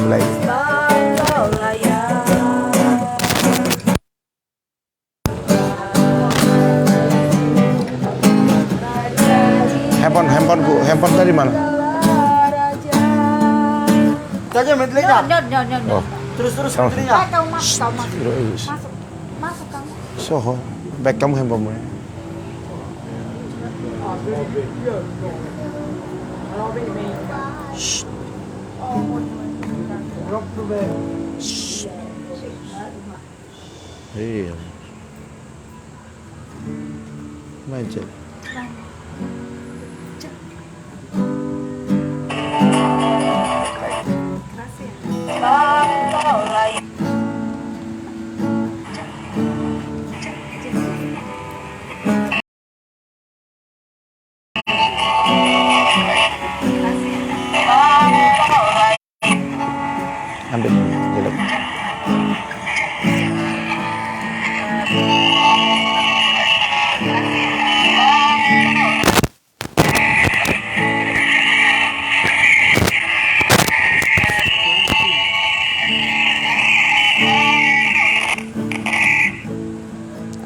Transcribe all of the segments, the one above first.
Mulai. Handphone tadi mana? Saja metlenya. Oh. Terus metlenya. Masuk kamu. Soho, back kamu handphone. Shh. Shh. Iya. Main cek. Ambil jelek.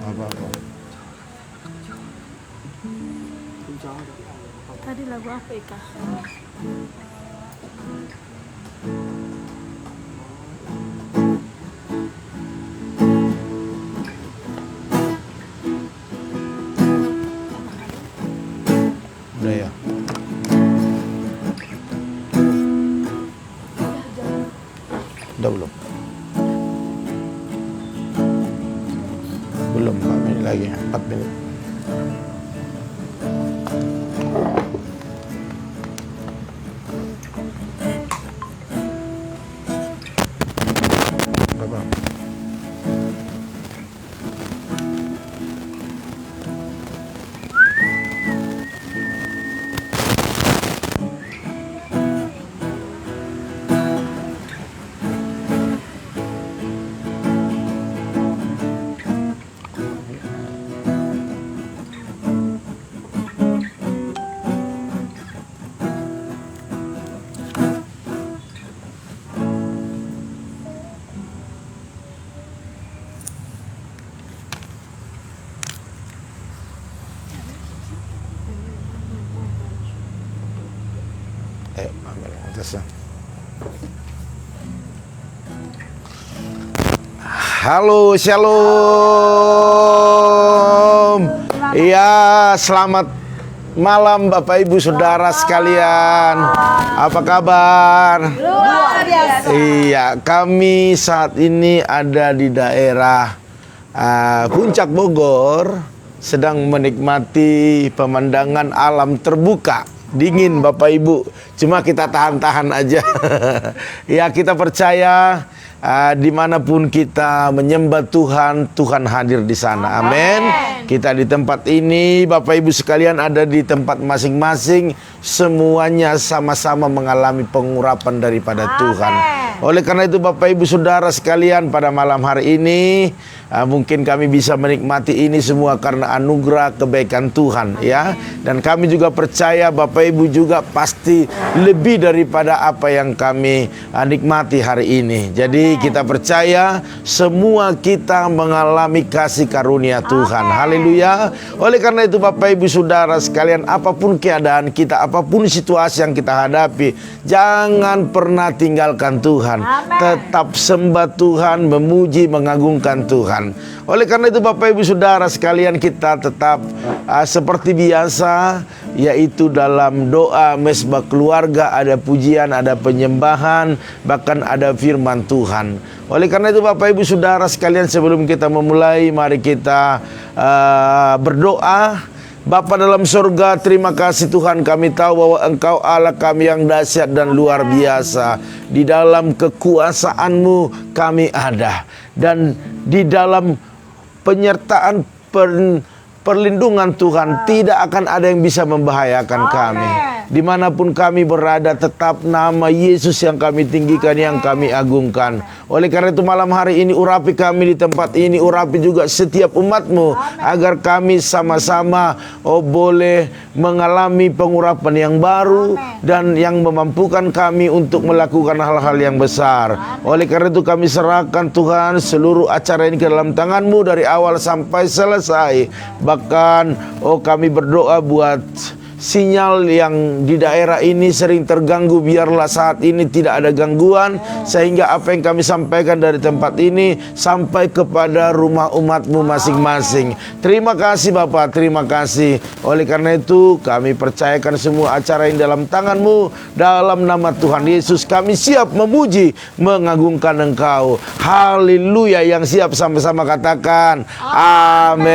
Apa-apa. Tadi lagu apa Ika? Udah ya. Udah belum? Belum 4 menit lagi, 4 menit. Berapa? Ambil atasnya. Halo, shalom. Iya, selamat malam Bapak Ibu Saudara sekalian. Apa kabar? Luar biasa. Iya, kami saat ini ada di daerah Puncak Bogor, sedang menikmati pemandangan alam terbuka. Dingin Bapak Ibu, cuma kita tahan-tahan aja. Ya, kita percaya dimanapun kita menyembah Tuhan, Tuhan hadir di sana. Amin. Kita di tempat ini, Bapak Ibu sekalian ada di tempat masing-masing, semuanya sama-sama mengalami pengurapan daripada Tuhan. Oleh karena itu Bapak Ibu Saudara sekalian, pada malam hari ini mungkin kami bisa menikmati ini semua karena anugerah kebaikan Tuhan, ya. Dan kami juga percaya Bapak Ibu juga pasti lebih daripada apa yang kami nikmati hari ini. Jadi kita percaya semua kita mengalami kasih karunia Tuhan. Haleluya. Oleh karena itu Bapak Ibu Saudara sekalian, apapun keadaan kita, apapun situasi yang kita hadapi, jangan pernah tinggalkan Tuhan. Tetap sembah Tuhan, memuji, mengagungkan Tuhan. Oleh karena itu Bapak Ibu Saudara sekalian, kita tetap seperti biasa, yaitu dalam doa mesbah keluarga ada pujian, ada penyembahan, bahkan ada firman Tuhan. Oleh karena itu Bapak Ibu Saudara sekalian, sebelum kita memulai, mari kita berdoa. Bapa dalam surga, terima kasih Tuhan, kami tahu bahwa Engkau Allah kami yang dahsyat dan luar biasa. Di dalam kekuasaan-Mu kami ada, dan di dalam penyertaan perlindungan Tuhan tidak akan ada yang bisa membahayakan kami. Dimanapun kami berada, tetap nama Yesus yang kami tinggikan, yang kami agungkan. Oleh karena itu malam hari ini urapi kami di tempat ini, urapi juga setiap umat-Mu, agar kami sama-sama boleh mengalami pengurapan yang baru dan yang memampukan kami untuk melakukan hal-hal yang besar. Oleh karena itu kami serahkan Tuhan seluruh acara ini ke dalam tangan-Mu dari awal sampai selesai. Bahkan kami berdoa buat sinyal yang di daerah ini sering terganggu, biarlah saat ini tidak ada gangguan, sehingga apa yang kami sampaikan dari tempat ini sampai kepada rumah umat-Mu masing-masing. Terima kasih Bapak, terima kasih. Oleh karena itu kami percayakan semua acara ini dalam tangan-Mu. Dalam nama Tuhan Yesus kami siap memuji, mengagungkan Engkau. Haleluya. Yang siap sama-sama katakan amin.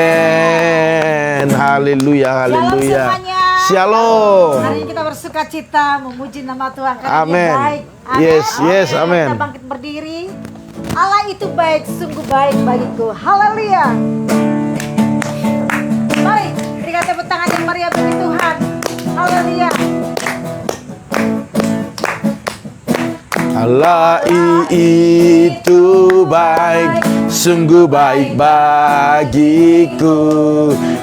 Haleluya, haleluya. Shalom. Hari ini kita bersuka cita memuji nama Tuhan karena Amen. Dia baik. Yes, yes, amen. Kita bangkit berdiri. Allah itu baik, sungguh baik bagiku. Haleluya. Mari berikan tepuk tangan yang meriah bagi Tuhan. Haleluya. Allah itu baik, sungguh baik bagiku.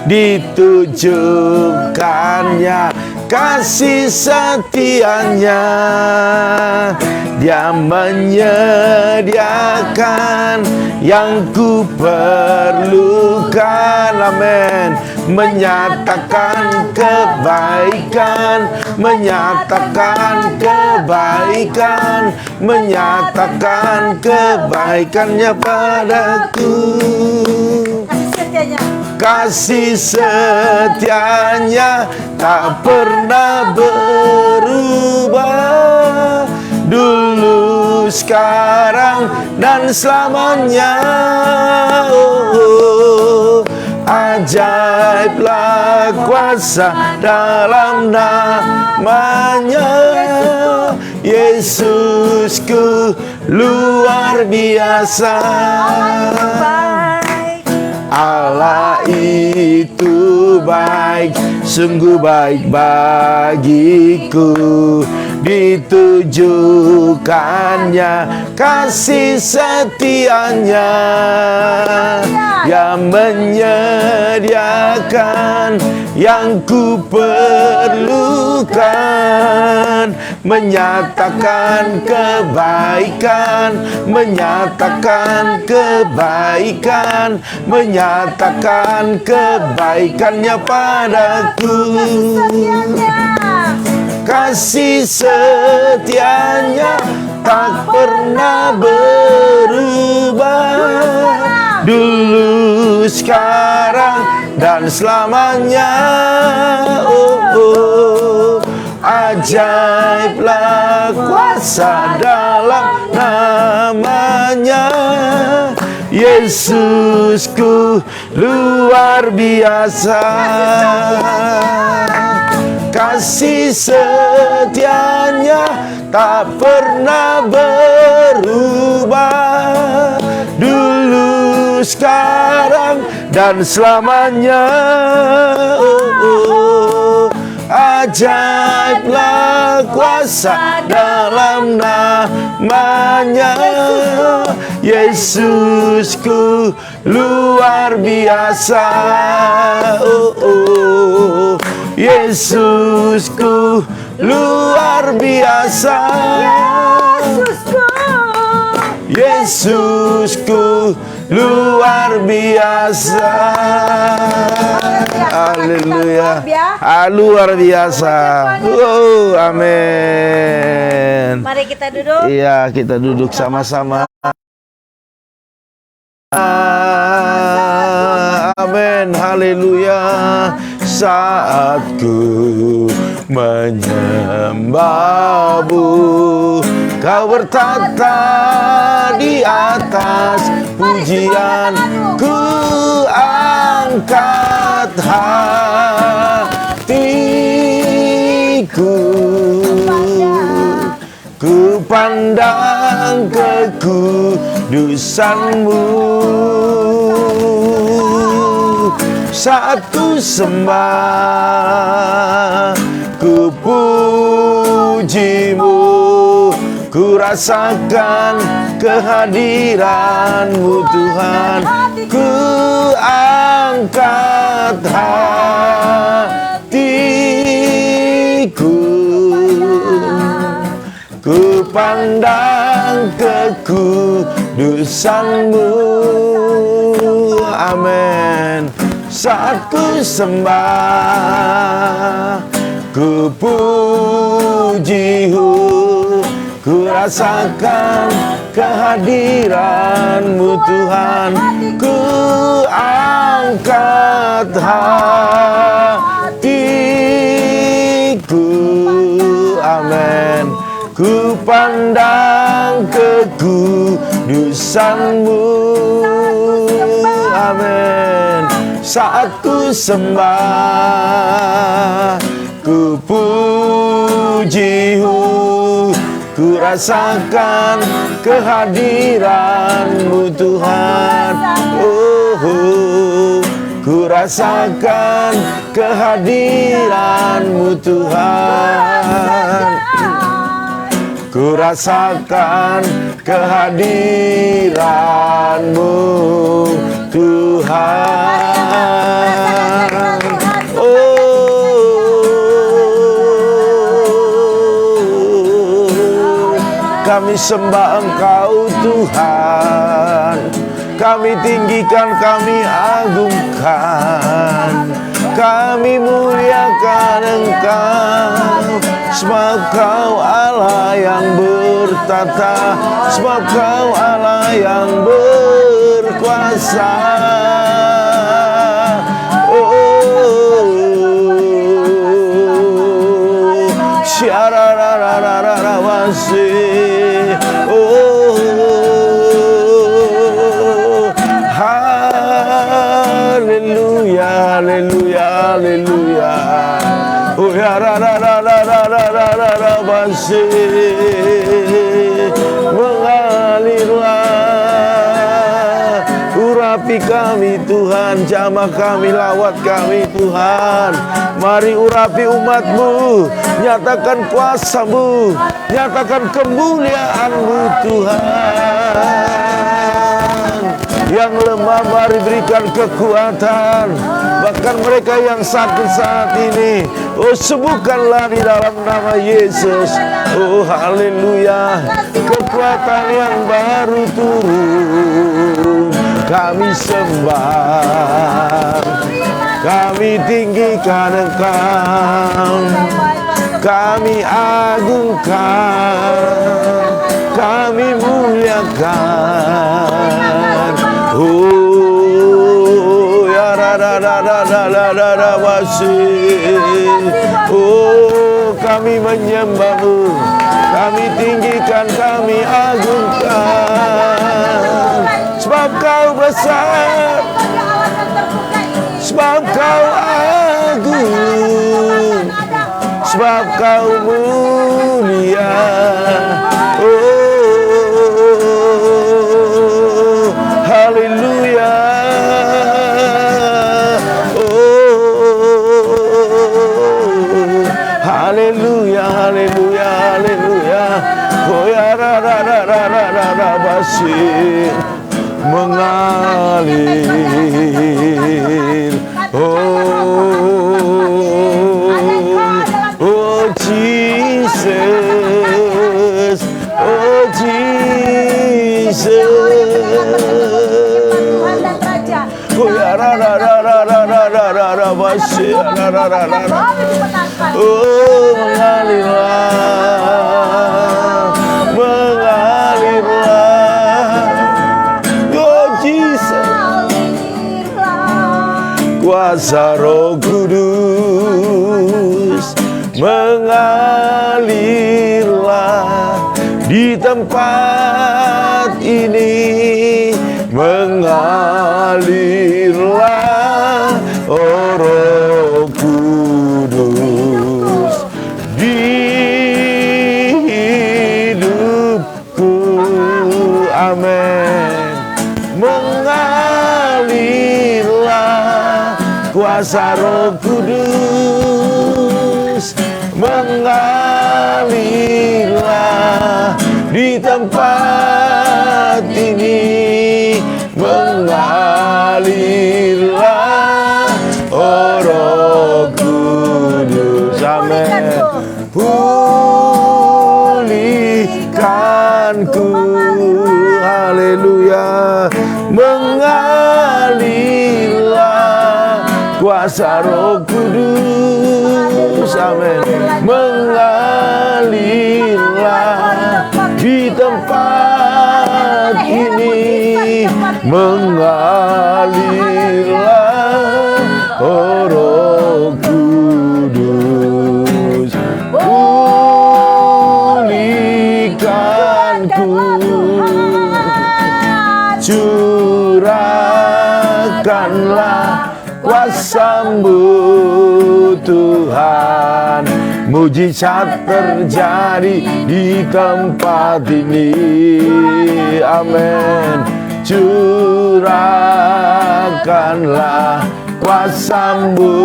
Ditujukannya kasih setianya, Dia menyediakan yang ku perlukan. Amin. Menyatakan kebaikan, menyatakan kebaikan, menyatakan kebaikannya padaku. Kasih setianya tak pernah berubah, dulu, sekarang, dan selamanya. Ajaiblah kuasa dalam namanya. Yesusku luar biasa. Allah itu baik, sungguh baik bagiku. Ditujukannya kasih setianya, yang menyediakan yang ku perlukan. Menyatakan kebaikan, menyatakan kebaikan, menyatakan kebaikannya padaku. Kasih setianya tak pernah berubah, dulu, sekarang, dan selamanya. Ajaiblah kuasa dalam namanya. Yesusku luar biasa. Kasih setianya tak pernah berubah, dulu, sekarang, dan selamanya. Ajaiblah kuasa dalam namanya. Yesusku luar biasa. Yesusku luar biasa. Yesusku luar biasa. Haleluya. Luar biasa. Amin. Mari kita duduk. Iya, kita duduk sama-sama. Amin. Haleluya. Saat ku menyembah-Mu, Kau bertata di atas pujian. Ku angkat hatiku, ku pandang kekudusan-Mu. Saat ku sembah, ku pujimu, ku rasakan kehadiran-Mu Tuhan. Ku angkat hatiku, ku pandang kekudusan-Mu. Amin. Saat ku sembah, ku puji-Mu, ku rasakan kehadiran-Mu Tuhan. Ku angkat hatiku, amin. Ku pandang kekudusan-Mu, amin. Saat ku sembah, ku puji-Mu, ku rasakan kehadiran-Mu Tuhan. Ku rasakan kehadiran-Mu Tuhan. Ku rasakan kehadiran-Mu Tuhan. Kami sembah Engkau Tuhan, kami tinggikan, kami agungkan, kami muliakan Engkau. Sebab Kau Allah yang bertata, sebab Kau Allah yang berkuasa. Syararararararabasi. Haleluya, haleluya, haleluya. Oh ya, rararararararabasi. Mengalirlah urapi kami Tuhan, jamah kami, lawat kami Tuhan. Mari urapi umat-Mu, nyatakan kuasa-Mu, nyatakan kemuliaan-Mu Tuhan. Yang lemah mari berikan kekuatan, bahkan mereka yang sakit saat ini, oh sembuhkanlah di dalam nama Yesus. Oh haleluya, kekuatan yang baru turun. Kami sembah, kami tinggikan Engkau, kami agungkan, kami muliakan. Oh ya rararararararabasi. Oh kami menyembah-Mu, kami tinggikan, kami agungkan. Sebab Kau besar, sebab Kau agung, sebab Kau mulia. Oh haleluya. Oh haleluya, haleluya, haleluya. Oh ya rarararararabasi. Mengalir. Oh Jesus, oh Jesus. Oh ya rarararararabasi. Oh mengalirlah, mengalirlah. Kuasa Roh Kudus mengalirlah di tempat ini, mengalirlah oh Roh Kudus di hidupku. Amin. Mengalirlah kuasa Roh Kudus, mengalirlah di tempat ini, mengalirlah, oh Roh Kudus. Amin. Pulihkanku, haleluya, mengalirlah kuasa Roh Kudus, amin, mengalirlah di tempat ini, mengalirlah, oh Roh Kudus, pulihkanku, curahkanlah kuasa-Mu Tuhan, mujizat terjadi di tempat ini, amin. Curahkanlah kuasa-Mu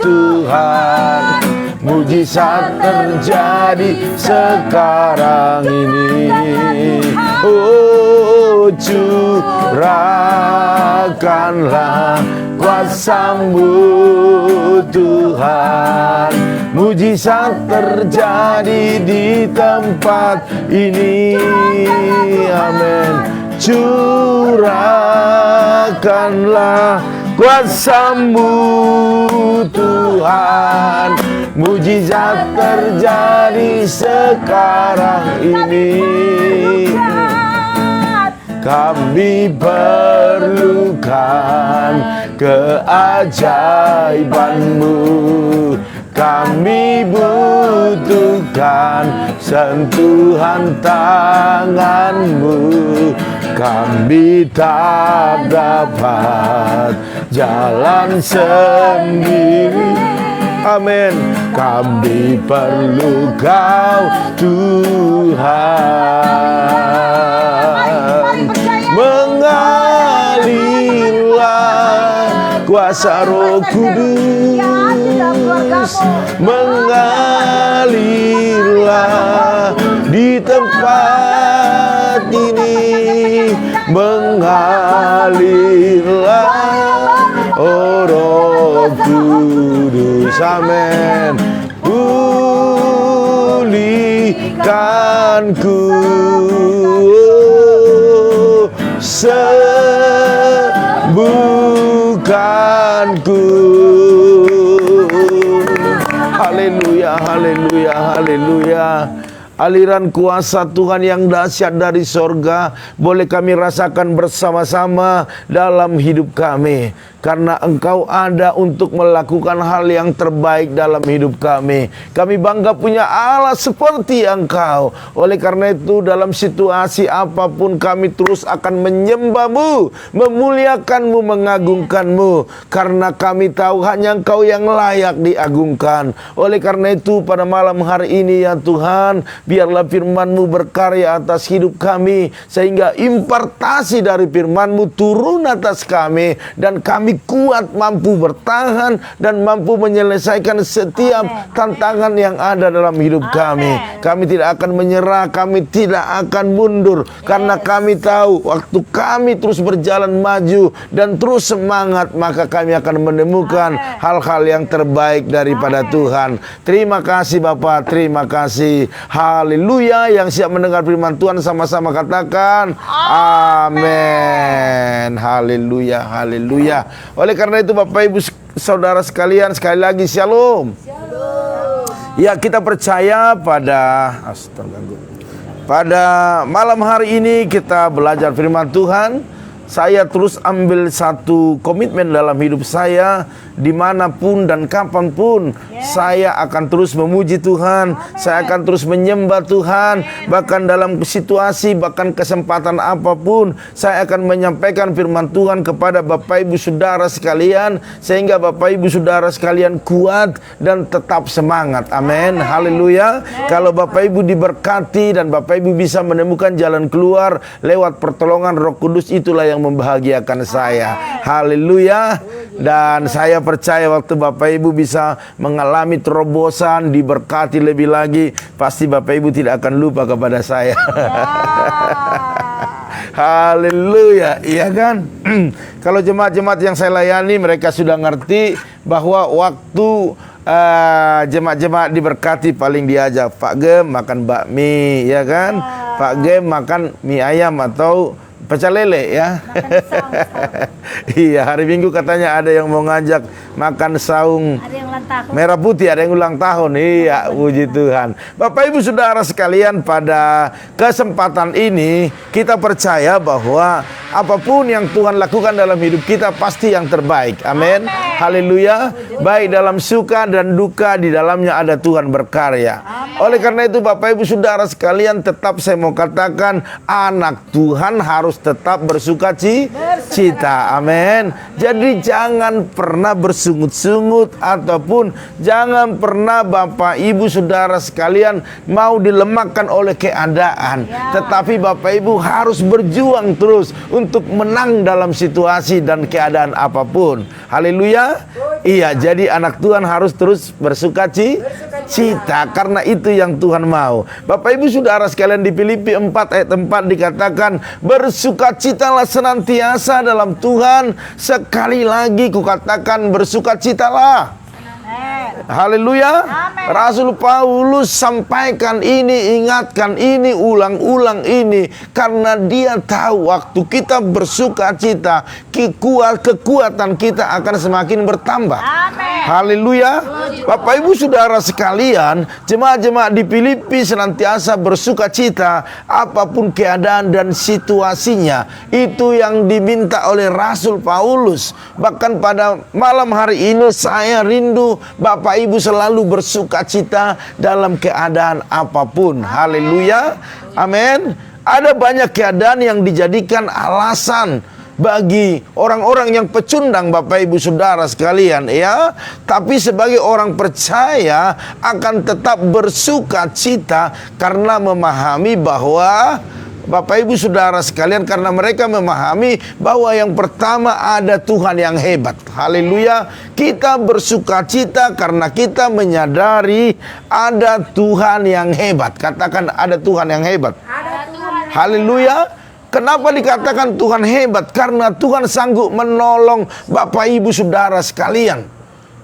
Tuhan, mujizat terjadi sekarang ini. Oh, curahkanlah kuasa-Mu Tuhan, mujizat terjadi di tempat ini, amin. Curahkanlah kuasa-Mu Tuhan, mujizat terjadi sekarang ini. Kami perlukan keajaiban-Mu, kami butuhkan sentuhan tangan-Mu, kami tak dapat jalan sendiri, amin. Kami perlu Kau Tuhan, mengalirlah kuasa Roh Kudus, mengalirlah di tempat ini, mengalirlah, oh Roh Kudus, amin. Pulihkanku, sembuhkanku. Haleluya, haleluya, haleluya. Aliran kuasa Tuhan yang dahsyat dari sorga boleh kami rasakan bersama-sama dalam hidup kami, karena Engkau ada untuk melakukan hal yang terbaik dalam hidup kami. Kami bangga punya Allah seperti Engkau. Oleh karena itu dalam situasi apapun kami terus akan menyembah-Mu, memuliakan-Mu, mengagungkan-Mu, karena kami tahu hanya Engkau yang layak diagungkan. Oleh karena itu pada malam hari ini ya Tuhan, biarlah firman-Mu berkarya atas hidup kami, sehingga impartasi dari firman-Mu turun atas kami, dan kami kuat, mampu bertahan, dan mampu menyelesaikan setiap tantangan yang ada dalam hidup kami. Kami tidak akan menyerah, kami tidak akan mundur, karena kami tahu waktu kami terus berjalan maju dan terus semangat, maka kami akan menemukan hal-hal yang terbaik daripada Tuhan. Terima kasih Bapa, terima kasih. Haleluya. Yang siap mendengar firman Tuhan sama-sama katakan amin. Haleluya, haleluya. Oleh karena itu Bapak Ibu Saudara sekalian, sekali lagi shalom. Ya, kita percaya pada malam hari ini kita belajar firman Tuhan. Saya terus ambil satu komitmen dalam hidup saya, dimanapun dan kapanpun saya akan terus memuji Tuhan, saya akan terus menyembah Tuhan, bahkan dalam situasi, bahkan kesempatan apapun, saya akan menyampaikan firman Tuhan kepada Bapak Ibu Saudara sekalian, sehingga Bapak Ibu Saudara sekalian kuat dan tetap semangat. Amin, haleluya. Kalau Bapak Ibu diberkati dan Bapak Ibu bisa menemukan jalan keluar lewat pertolongan Roh Kudus, itulah yang membahagiakan saya. Haleluya. Dan saya percaya waktu Bapak Ibu bisa mengalami terobosan, diberkati lebih lagi, pasti Bapak Ibu tidak akan lupa kepada saya. Haleluya, iya kan? Kalau jemaat-jemaat yang saya layani, mereka sudah ngerti bahwa waktu jemaat-jemaat diberkati paling diajak Pak Gem makan bakmi, ya kan? Pak Gem makan mie ayam atau pecel lele, ya. Iya, hari Minggu katanya ada yang mau ngajak makan saung merah putih, ada yang ulang tahun. Iya, puji Tuhan. Bapak Ibu Saudara sekalian, pada kesempatan ini kita percaya bahwa apapun yang Tuhan lakukan dalam hidup kita pasti yang terbaik. Amin. Haleluya. Baik dalam suka dan duka, di dalamnya ada Tuhan berkarya. Oleh karena itu Bapak Ibu Saudara sekalian, tetap saya mau katakan, anak Tuhan harus tetap bersuka cita. Amin. Jadi jangan pernah bersungut-sungut, ataupun jangan pernah Bapak Ibu Saudara sekalian mau dilemahkan oleh keadaan. Tetapi Bapak Ibu harus berjuang terus untuk menang dalam situasi dan keadaan apapun. Haleluya. Iya, jadi anak Tuhan harus terus bersuka cita, karena itu yang Tuhan mau. Bapak Ibu Saudara sekalian, di Filipi 4 ayat 4 dikatakan, bersukacitalah senantiasa dalam Tuhan. Sekali lagi kukatakan, bersukacitalah. Haleluya. Rasul Paulus sampaikan ini, ingatkan ini, ulang-ulang ini, karena dia tahu waktu kita bersuka cita, kekuatan kita akan semakin bertambah. Haleluya. Bapak Ibu Saudara sekalian, jemaat-jemaat di Filipi senantiasa bersuka cita apapun keadaan dan situasinya. Itu yang diminta oleh Rasul Paulus. Bahkan pada malam hari ini saya rindu Bapak Ibu selalu bersuka cita dalam keadaan apapun. Haleluya. Amin. Ada banyak keadaan yang dijadikan alasan bagi orang-orang yang pecundang, Bapak Ibu Saudara sekalian, ya. Tapi sebagai orang percaya akan tetap bersuka cita karena memahami bahwa, Bapak Ibu Saudara sekalian, karena mereka memahami bahwa yang pertama ada Tuhan yang hebat. Haleluya. Kita bersuka cita karena kita menyadari ada Tuhan yang hebat. Katakan, ada Tuhan yang hebat. Haleluya. Kenapa dikatakan Tuhan hebat? Karena Tuhan sanggup menolong Bapak Ibu Saudara sekalian.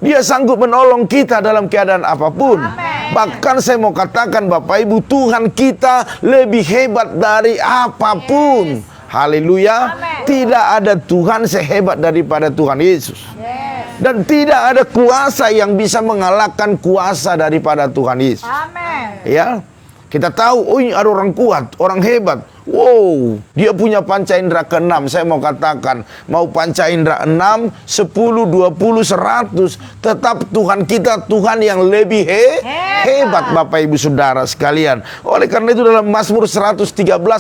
Dia sanggup menolong kita dalam keadaan apapun. Bahkan saya mau katakan Bapak Ibu, Tuhan kita lebih hebat dari apapun. Haleluya. Tidak ada Tuhan sehebat daripada Tuhan Yesus. Dan tidak ada kuasa yang bisa mengalahkan kuasa daripada Tuhan Yesus. Ya. Kita tahu, oh ini ada orang kuat, orang hebat. Wow, dia punya panca indera ke-6. Saya mau katakan, mau panca indera 6, 10, 20, 100, tetap Tuhan kita Tuhan yang lebih hebat, Bapak Ibu Saudara sekalian. Oleh karena itu dalam Mazmur 113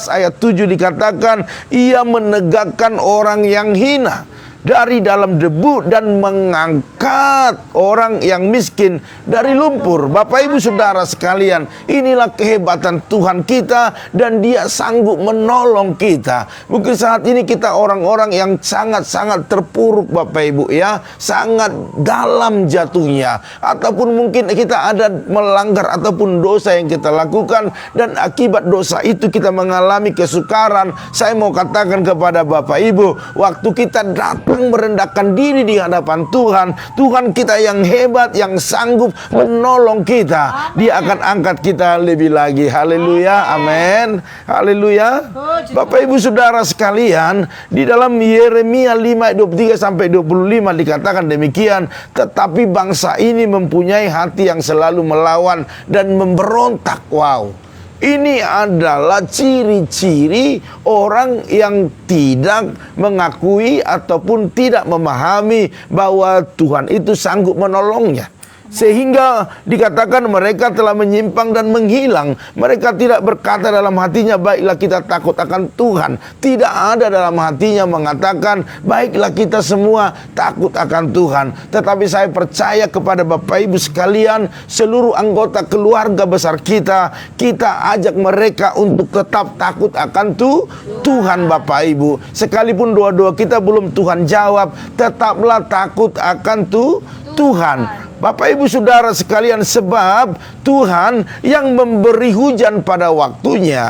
ayat 7 dikatakan, ia menegakkan orang yang hina dari dalam debu dan mengangkat orang yang miskin dari lumpur. Bapak Ibu Saudara sekalian, inilah kehebatan Tuhan kita, dan dia sanggup menolong kita. Mungkin saat ini kita orang-orang yang sangat-sangat terpuruk, Bapak Ibu, ya, sangat dalam jatuhnya, ataupun mungkin kita ada melanggar ataupun dosa yang kita lakukan, dan akibat dosa itu kita mengalami kesukaran. Saya mau katakan kepada Bapak Ibu, waktu kita datang merendahkan diri di hadapan Tuhan, Tuhan kita yang hebat, yang sanggup menolong kita. Dia akan angkat kita lebih lagi. Haleluya. Amin. Haleluya. Bapak Ibu Saudara sekalian, di dalam Yeremia 5 ayat 23 sampai 25 dikatakan demikian, tetapi bangsa ini mempunyai hati yang selalu melawan dan memberontak. Wow. Ini adalah ciri-ciri orang yang tidak mengakui ataupun tidak memahami bahwa Tuhan itu sanggup menolongnya. Sehingga dikatakan mereka telah menyimpang dan menghilang. Mereka tidak berkata dalam hatinya, baiklah kita takut akan Tuhan. Tidak ada dalam hatinya mengatakan, baiklah kita semua takut akan Tuhan. Tetapi saya percaya kepada Bapak Ibu sekalian, seluruh anggota keluarga besar kita ajak mereka untuk tetap takut akan Tuhan Bapak Ibu. Sekalipun doa-doa kita belum Tuhan jawab, tetaplah takut akan Tuhan. Bapak Ibu Saudara sekalian, sebab Tuhan yang memberi hujan pada waktunya,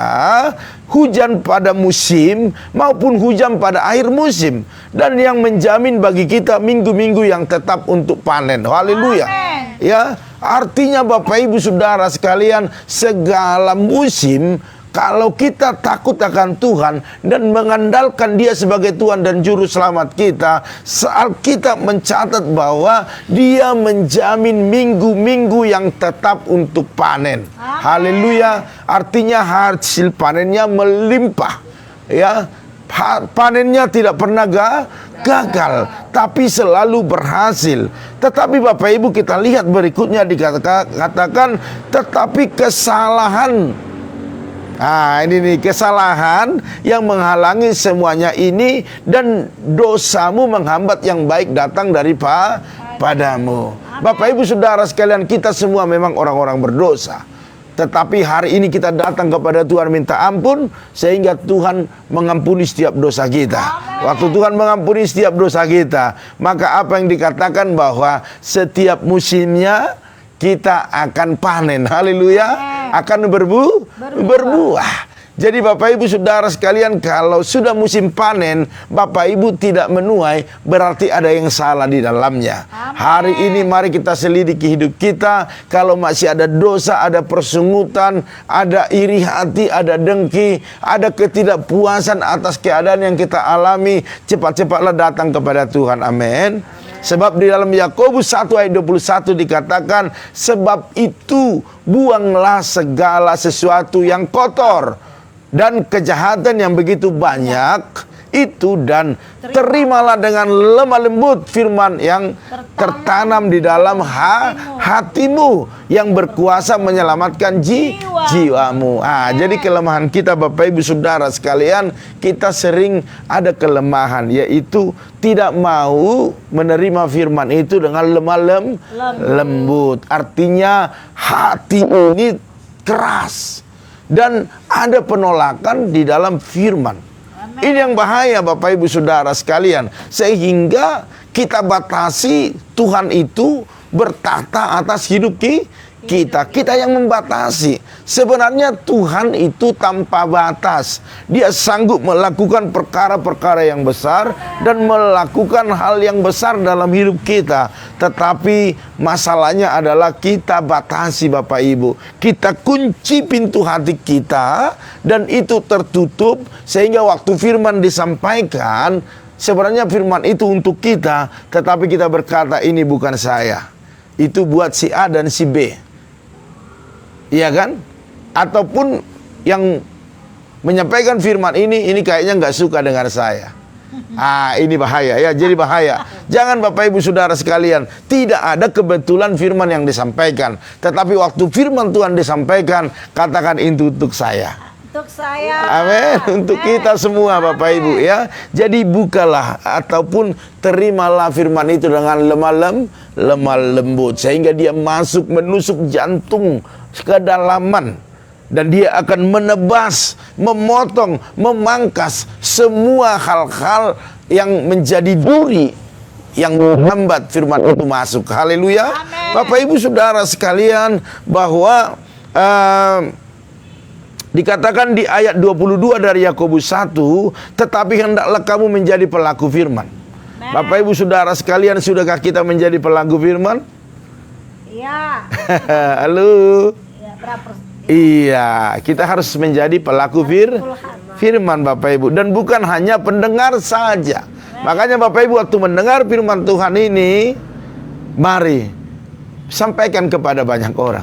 hujan pada musim maupun hujan pada akhir musim, dan yang menjamin bagi kita minggu-minggu yang tetap untuk panen. Haleluya. Ya, artinya Bapak Ibu Saudara sekalian, segala musim kalau kita takut akan Tuhan dan mengandalkan Dia sebagai Tuhan dan Juru Selamat kita, Alkitab mencatat bahwa Dia menjamin minggu-minggu yang tetap untuk panen. Haleluya. Artinya hasil panennya melimpah. Ya, panennya tidak pernah gagal, tapi selalu berhasil. Tetapi Bapak Ibu, kita lihat berikutnya dikatakan tetapi kesalahan. Nah, ini nih kesalahan yang menghalangi semuanya ini, dan dosamu menghambat yang baik datang padamu. Bapak Ibu Saudara sekalian, kita semua memang orang-orang berdosa. Tetapi hari ini kita datang kepada Tuhan minta ampun, sehingga Tuhan mengampuni setiap dosa kita. Waktu Tuhan mengampuni setiap dosa kita, maka apa yang dikatakan bahwa setiap musimnya kita akan panen. Haleluya. Akan berbuah. Jadi Bapak Ibu Saudara sekalian, kalau sudah musim panen, Bapak Ibu tidak menuai, berarti ada yang salah di dalamnya. Hari ini mari kita selidiki hidup kita. Kalau masih ada dosa, ada persungutan, ada iri hati, ada dengki, ada ketidakpuasan atas keadaan yang kita alami, cepat-cepatlah datang kepada Tuhan. Amin. Sebab di dalam Yakobus 1 ayat 21 dikatakan, sebab itu buanglah segala sesuatu yang kotor dan kejahatan yang begitu banyak itu, dan terimalah dengan lemah lembut firman yang tertanam di dalam hatimu, yang berkuasa menyelamatkan jiwamu. Jadi kelemahan kita Bapak Ibu Saudara sekalian, kita sering ada kelemahan, yaitu tidak mau menerima firman itu dengan lemah lembut. Artinya hati ini keras dan ada penolakan di dalam firman. Ini yang bahaya Bapak Ibu Saudara sekalian, sehingga kita batasi Tuhan itu bertata atas hidup kita. Kita yang membatasi. Sebenarnya Tuhan itu tanpa batas. Dia sanggup melakukan perkara-perkara yang besar dan melakukan hal yang besar dalam hidup kita. Tetapi masalahnya adalah kita batasi Bapak Ibu. Kita kunci pintu hati kita dan itu tertutup, sehingga waktu firman disampaikan, sebenarnya firman itu untuk kita, tetapi kita berkata ini bukan saya, itu buat si A dan si B. Iya kan? Ataupun yang menyampaikan firman ini kayaknya nggak suka dengan saya. Ini bahaya ya, jadi bahaya. Jangan Bapak Ibu Saudara sekalian, tidak ada kebetulan firman yang disampaikan. Tetapi waktu firman Tuhan disampaikan, katakan itu untuk saya. Untuk saya. Amin. Untuk kita semua Bapak Ibu ya. Jadi bukalah ataupun terimalah firman itu dengan lemah lembut, sehingga dia masuk menusuk jantung kedalaman, dan dia akan menebas, memotong, memangkas semua hal-hal yang menjadi duri yang menghambat firman itu masuk. Haleluya. Bapak Ibu Saudara sekalian, bahwa dikatakan di ayat 22 dari Yakobus 1, tetapi hendaklah kamu menjadi pelaku firman. Bapak Ibu Saudara sekalian, sudahkah kita menjadi pelaku firman? Iya. Halo. Ya, berapa? Iya, kita harus menjadi pelaku firman Bapak Ibu, dan bukan hanya pendengar saja. Makanya Bapak Ibu waktu mendengar firman Tuhan ini, mari sampaikan kepada banyak orang.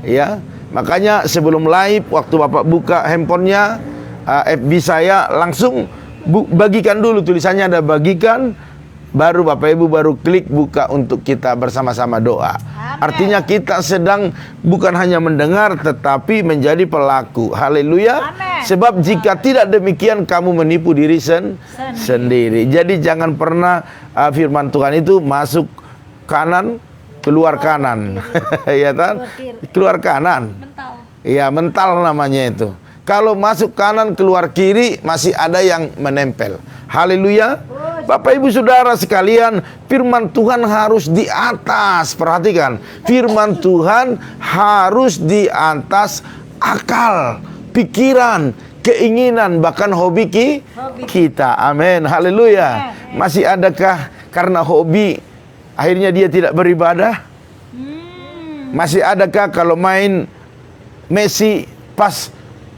Ya, makanya sebelum live, waktu Bapak buka handphonenya, FB saya, langsung bagikan dulu, tulisannya ada bagikan baru Bapak Ibu baru klik buka untuk kita bersama-sama doa. Artinya kita sedang bukan hanya mendengar tetapi menjadi pelaku. Haleluya. Sebab jika tidak demikian kamu menipu diri sendiri. Jadi jangan pernah firman Tuhan itu masuk kanan keluar kanan. Ya kan? Keluar kanan. Iya, mental namanya itu. Kalau masuk kanan keluar kiri masih ada yang menempel. Haleluya. Bapak Ibu Saudara sekalian, firman Tuhan harus di atas. Perhatikan, firman Tuhan harus di atas akal, pikiran, keinginan, bahkan hobi kita. Amin. Haleluya. Masih adakah karena hobi akhirnya dia tidak beribadah? Masih adakah kalau main Messi pas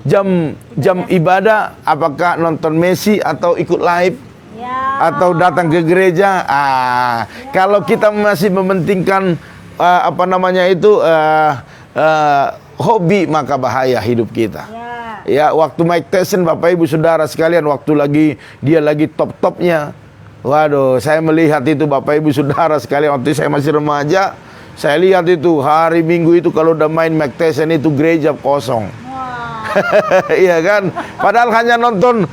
jam ibadah, apakah nonton Messi atau ikut live atau datang ke gereja? Kalau kita masih mementingkan hobi, maka bahaya hidup kita. Ya, waktu Mike Tyson, Bapak Ibu Saudara sekalian, waktu dia lagi top-topnya. Waduh, saya melihat itu Bapak Ibu Saudara sekalian, waktu saya masih remaja, saya lihat itu hari Minggu itu kalau udah main Mike Tyson itu gereja kosong. Iya kan? Padahal hanya nonton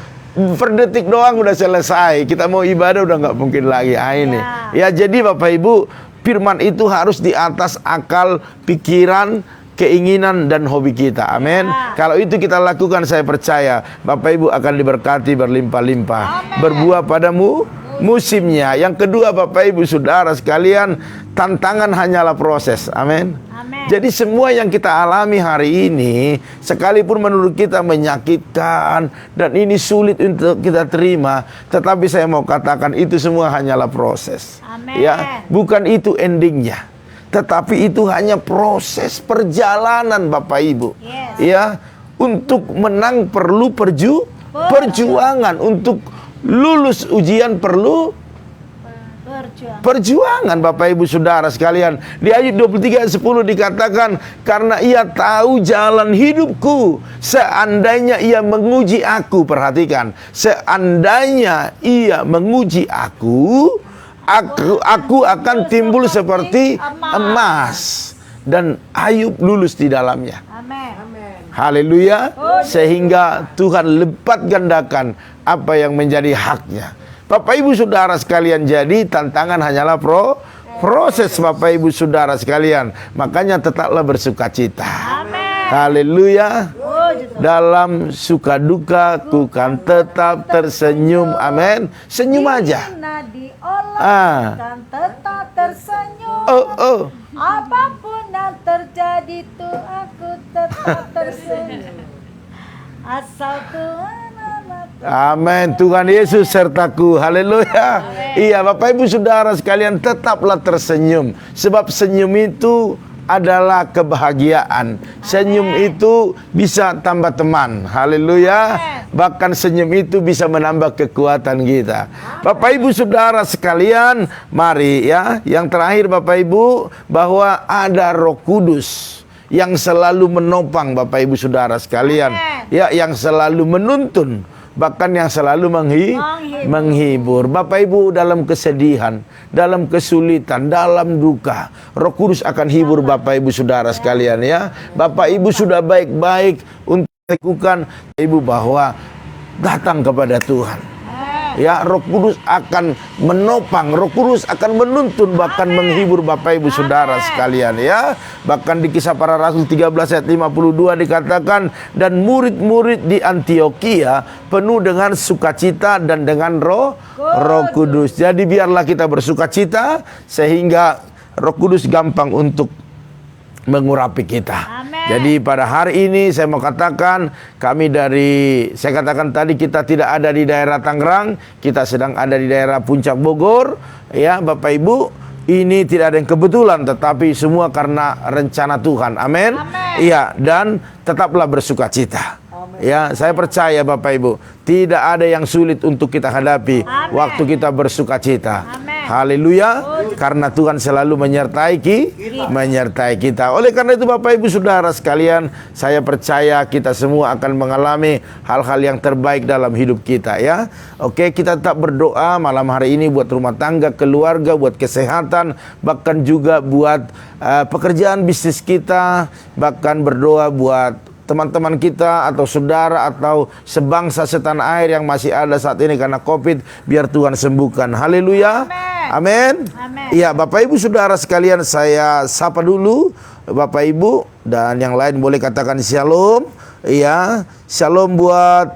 per detik doang udah selesai. Kita mau ibadah udah nggak mungkin lagi. Ini. Ya, jadi Bapak Ibu, firman itu harus di atas akal, pikiran, keinginan dan hobi kita. Amin. Kalau itu kita lakukan, saya percaya Bapak Ibu akan diberkati berlimpah-limpah. Berbuah padamu musimnya. Yang kedua Bapak Ibu Saudara sekalian, tantangan hanyalah proses. Amin. Jadi semua yang kita alami hari ini, sekalipun menurut kita menyakitkan dan ini sulit untuk kita terima, tetapi saya mau katakan itu semua hanyalah proses. Ya, bukan itu endingnya, tetapi itu hanya proses perjalanan Bapak Ibu. Ya, untuk menang perlu perjuangan, untuk lulus ujian perlu perjuangan Bapak Ibu Saudara sekalian. Di ayat 23 ayat 10 dikatakan, karena ia tahu jalan hidupku, seandainya ia menguji aku. Perhatikan, seandainya ia menguji aku akan timbul seperti emas, dan Ayub lulus di dalamnya. Haleluya. Sehingga Tuhan lipat gandakan apa yang menjadi haknya. Bapak Ibu Saudara sekalian, jadi tantangan hanyalah proses Bapak Ibu Saudara sekalian. Makanya tetaplah bersukacita. Haleluya. Dalam suka duka ku kan tetap tersenyum. Amin. Senyum aja. Dan tetap tersenyum. Apapun yang terjadi tuh aku tetap tersenyum. Asal Tuhan. Amin. Tuhan Yesus sertaku. Haleluya. Iya, Bapak Ibu Saudara sekalian, tetaplah tersenyum. Sebab senyum itu adalah kebahagiaan. Senyum itu bisa tambah teman. Haleluya. Bahkan senyum itu bisa menambah kekuatan kita. Bapak Ibu Saudara sekalian, mari ya. Yang terakhir Bapak Ibu, bahwa ada Roh Kudus yang selalu menopang Bapak Ibu Saudara sekalian. Ya, yang selalu menuntun, bahkan yang selalu menghibur. Bapak Ibu dalam kesedihan, dalam kesulitan, dalam duka, Roh Kudus akan hibur Bapak Ibu Saudara sekalian ya. Bapak Ibu sudah baik-baik untuk lakukan Ibu bahwa datang kepada Tuhan. Ya, Roh Kudus akan menopang, Roh Kudus akan menuntun, bahkan menghibur Bapak Ibu Saudara sekalian ya. Bahkan di Kisah Para Rasul 13 ayat 52 dikatakan, dan murid-murid di Antioquia penuh dengan sukacita dan dengan Roh Kudus. Jadi biarlah kita bersukacita sehingga Roh Kudus gampang untuk mengurapi kita. Jadi pada hari ini saya mau katakan, saya katakan tadi kita tidak ada di daerah Tangerang, kita sedang ada di daerah Puncak Bogor. Ya Bapak Ibu, ini tidak ada yang kebetulan, tetapi semua karena rencana Tuhan. Amin. Iya, dan tetaplah bersukacita. Ya, saya percaya Bapak Ibu, tidak ada yang sulit untuk kita hadapi waktu kita bersukacita. Haleluya. Karena Tuhan selalu menyertai kita. Oleh karena itu Bapak Ibu Saudara sekalian, saya percaya kita semua akan mengalami hal-hal yang terbaik dalam hidup kita ya. Oke, kita tetap berdoa malam hari ini buat rumah tangga, keluarga, buat kesehatan, bahkan juga buat pekerjaan bisnis kita, bahkan berdoa buat teman-teman kita atau saudara atau sebangsa setanah air yang masih ada saat ini karena COVID, biar Tuhan sembuhkan. Haleluya. Amin. Iya, Bapak Ibu Saudara sekalian, saya sapa dulu Bapak Ibu, dan yang lain boleh katakan shalom. Iya, shalom buat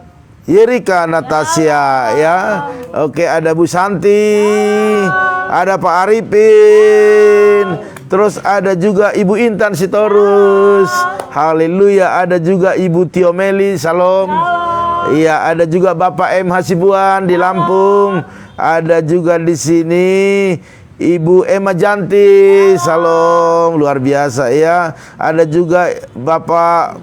Yerika Natasha ya. Oke, ada Bu Santi, ada Pak Arifin, terus ada juga Ibu Intan Sitorus. Haleluya. Ada juga Ibu Tiomeli, salam. Iya, ada juga Bapak M Hasibuan di Lampung. Ada juga di sini Ibu Emma Janti, salam, luar biasa ya. Ada juga Bapak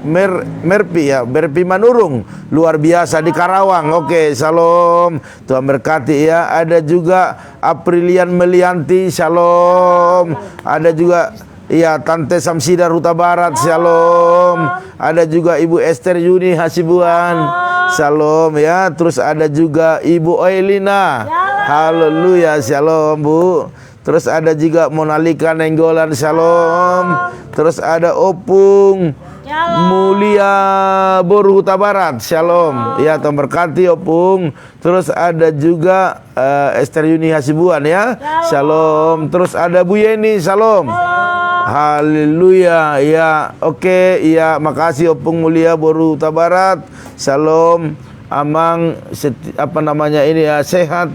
Merpi Manurung, luar biasa di Karawang. Oke, salam, Tuhan berkati ya. Ada juga Aprilian Melianti, salam. Ada juga iya, Tante Samsida Ruta Barat, shalom. Ada juga Ibu Esther Yuni Hasibuan, shalom ya. Terus ada juga Ibu Oelina, haleluya, shalom Bu. Terus ada juga Monalika Nenggolan, shalom. Terus ada Opung Mulia Boru Huta Barat, shalom. Ya, Tuhan berkati Opung. Terus ada juga Esther Yuni Hasibuan ya, shalom. Terus ada Bu Yeni, shalom. Haleluya ya. Oke, iya, makasih Opung Mulia Boru Huta Barat, shalom. Amang apa namanya ini ya, sehat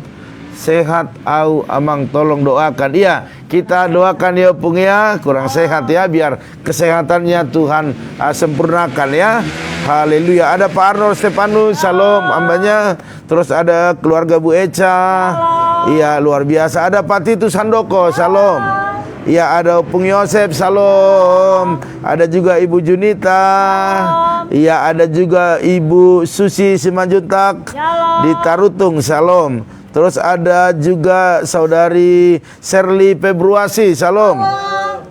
au Amang, tolong doakan. Iya, kita doakan ya Opung ya, kurang sehat ya, biar kesehatannya Tuhan sempurnakan ya. Haleluya. Ada Pak Arnold Stefanus, shalom ambanya. Terus ada keluarga Bu Eca, iya, luar biasa. Ada Pak Titus Handoko, shalom. Iya, ada Opung Yosef, shalom. Ada juga Ibu Junita. Iya, ada juga Ibu Susi Simanjuntak di Tarutung, shalom. Terus ada juga Saudari Serli Februasi, shalom.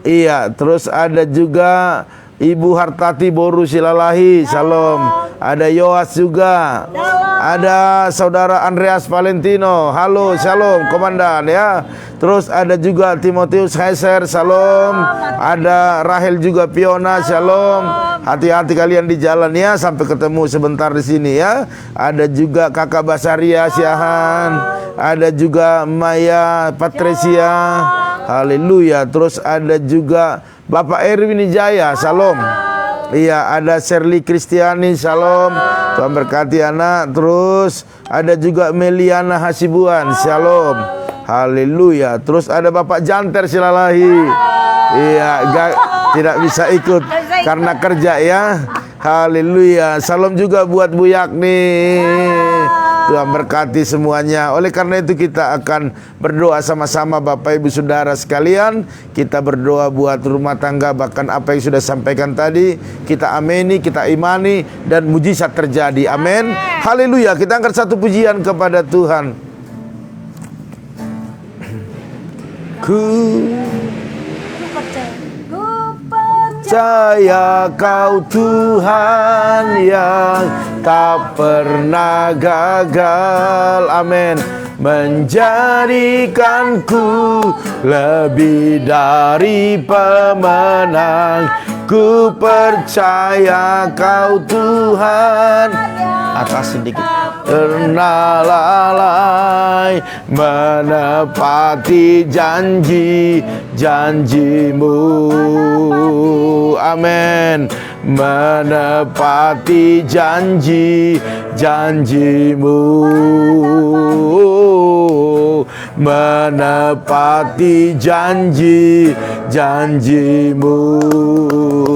Iya, terus ada juga Ibu Hartati Boru Silalahi, shalom. Ada Yoas juga. Ada Saudara Andreas Valentino, halo, shalom komandan ya. Terus ada juga Timotius Heiser, shalom. Ada Rahel juga Piona, shalom. Hati-hati kalian di jalan ya, sampai ketemu sebentar di sini ya. Ada juga Kakak Basaria Siahan. Ada juga Maya Patricia, haleluya. Terus ada juga Bapak Erwin Jaya, shalom. Iya, ada Shirley Kristiani, shalom. Tuhan berkati anak. Terus ada juga Meliana Hasibuan, shalom. Haleluya. Terus ada Bapak Janter Silalahi. Iya, tidak bisa ikut karena kerja ya. Haleluya. Salam juga buat Bu Yakni. Tuhan berkati semuanya. Oleh karena itu kita akan berdoa sama-sama Bapak Ibu Saudara sekalian. Kita berdoa buat rumah tangga, bahkan apa yang sudah sampaikan tadi kita amini, kita imani, dan mujizat terjadi. Amin. Haleluya. Kita angkat satu pujian kepada Tuhan. Ku percaya Kau Tuhan yang tak pernah gagal, amin, menjadikanku lebih dari pemenang. Ku percaya Kau Tuhan, atas sedikit, pernah lalai menepati janji-janjimu, amin, menepati janji-janjimu, menepati janji-janjimu.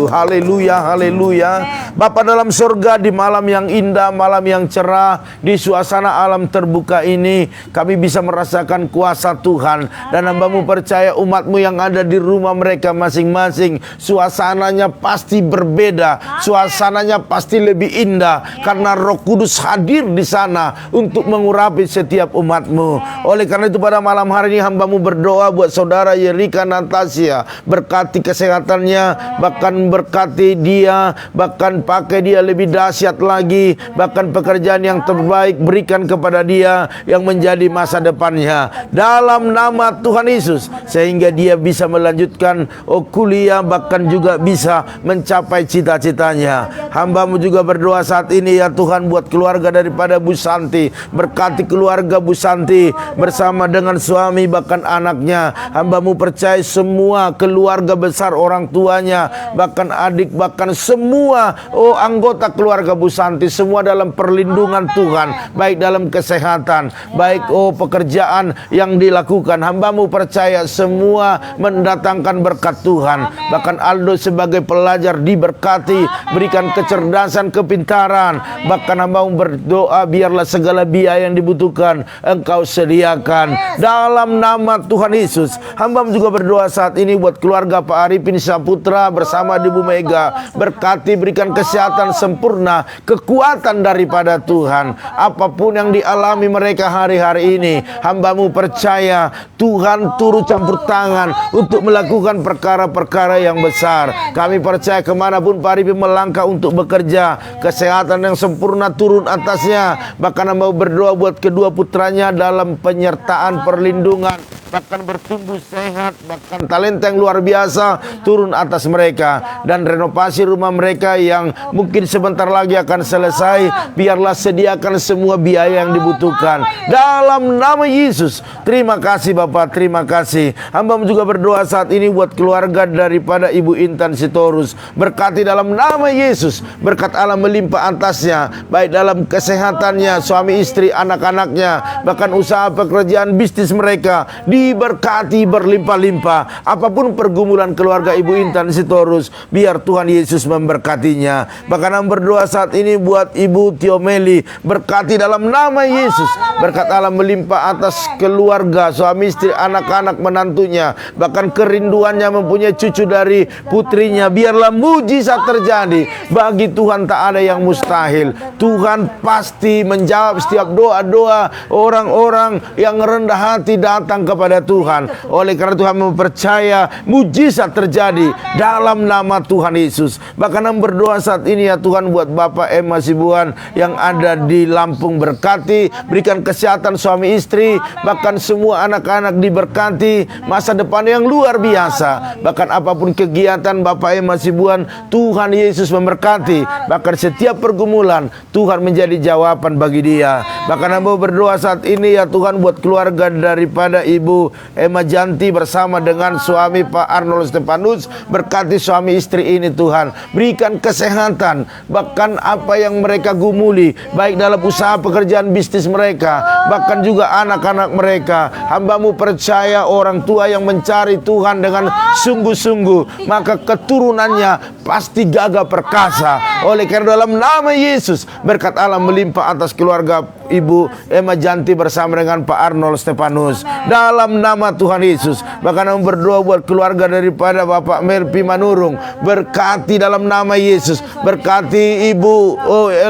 Haleluya, haleluya. Bapa dalam surga, di malam yang indah, malam yang cerah, di suasana alam terbuka ini, kami bisa merasakan kuasa Tuhan. Dan hamba-Mu percaya umat-Mu yang ada di rumah mereka masing-masing, suasananya pasti berbeda, suasananya pasti lebih indah, karena Roh Kudus hadir di sana untuk mengurapi setiap umat-Mu. Oleh karena itu pada malam hari ini hamba-Mu berdoa buat saudara Yerika Natasha, berkati kesehatannya, bahkan berkati dia, bahkan pakai dia lebih dahsyat lagi, bahkan pekerjaan yang terbaik berikan kepada dia yang menjadi masa depannya dalam nama Tuhan Yesus, sehingga dia bisa melanjutkan kuliah, bahkan juga bisa mencapai cita-citanya. Hamba-Mu juga berdoa saat ini ya Tuhan buat keluarga daripada Bu Santi, berkati keluarga Bu Santi bersama dengan suami bahkan anaknya. Hamba-Mu percaya semua keluarga besar, orang tuanya, bahkan adik, bahkan semua anggota keluarga Bu Santi, semua dalam perlindungan Tuhan, baik dalam kesehatan, baik pekerjaan yang dilakukan. Hamba-Mu percaya semua mendatangkan berkat Tuhan. Bahkan Aldo sebagai pelajar diberkati, berikan kecerdasan, kepintaran. Bahkan hamba-Mu berdoa biarlah segala biaya yang dibutuhkan Engkau sediakan dalam nama Tuhan Yesus. Hamba-Mu juga berdoa saat ini buat keluarga Pak Arifin Saputra bersama di Bu Mega, berkati, berikan kesehatan sempurna, kekuatan daripada Tuhan. Apapun yang dialami mereka hari-hari ini, hamba-Mu percaya Tuhan turut campur tangan untuk melakukan perkara-perkara yang besar. Kami percaya kemanapun Pak Arifin melangkah untuk bekerja, kesehatan yang sempurna turun atasnya. Bahkan hamba berdoa buat kedua putranya dalam penyertaan perlindungan, bahkan bertumbuh sehat, bahkan talenta yang luar biasa turun atas mereka. Dan renovasi rumah mereka yang mungkin sebentar lagi akan selesai, biarlah sediakan semua biaya yang dibutuhkan dalam nama Yesus. Terima kasih Bapak, terima kasih. Hamba juga berdoa saat ini buat keluarga daripada Ibu Intan Sitorus, berkati dalam nama Yesus. Berkat Allah melimpah atasnya, baik dalam kesehatannya, suami istri, anak-anaknya, bahkan usaha pekerjaan bisnis mereka diberkati berlimpah-limpah. Apapun pergumulan keluarga Ibu Intan Sitorus, biar Tuhan Yesus memberkatinya. Bahkan hamba berdoa saat ini buat Ibu Tiomeli, berkati dalam nama Yesus. Berkat Allah melimpah atas keluarga, suami istri, anak-anak, menantunya, bahkan kerinduannya mempunyai cucu dari putrinya. Biarlah mujizat terjadi. Bagi Tuhan tak ada yang mustahil. Tuhan pasti menjawab setiap doa-doa orang-orang yang rendah hati datang kepada Tuhan. Oleh karena Tuhan mempercaya mujizat terjadi dalam nama Tuhan Yesus. Bahkan hamba berdoa saat ini ya Tuhan buat Bapak Emma Sibuan yang ada di Lampung, berkati, berikan kesehatan suami istri, bahkan semua anak-anak diberkati, masa depan yang luar biasa. Bahkan apapun kegiatan Bapak Emma Sibuan, Tuhan Yesus memberkati. Bahkan setiap pergumulan Tuhan menjadi jawaban bagi dia. Bahkan hamba berdoa saat ini ya Tuhan buat keluarga daripada Ibu Emma Janti bersama dengan suami Pak Arnold Stefanus, berkati suami istri ini Tuhan, berikan kesehatan, bahkan apa yang mereka gumuli, baik dalam usaha pekerjaan bisnis mereka, bahkan juga anak-anak mereka. Hamba-Mu percaya orang tua yang mencari Tuhan dengan sungguh-sungguh, maka keturunannya pasti gagah perkasa. Oleh karena dalam nama Yesus, berkat Allah melimpah atas keluarga Ibu Emma Janti bersama dengan Pak Arnold Stefanus dalam nama Tuhan Yesus. Bahkan hamba berdoa buat keluarga daripada Bapak Merpi Manurung, berkati dalam nama Yesus. Berkati Ibu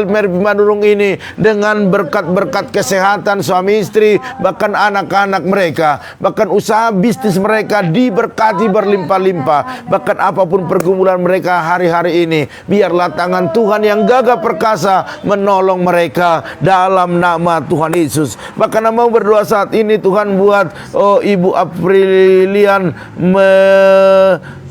Merpi Manurung ini dengan berkat-berkat kesehatan suami istri, bahkan anak-anak mereka, bahkan usaha bisnis mereka diberkati berlimpah-limpah. Bahkan apapun pergumulan mereka hari-hari ini, biarlah tangan Tuhan yang gagah perkasa menolong mereka dalam nama Tuhan Yesus. Bahkan hamba berdoa saat ini Tuhan buat Ibu Aprilian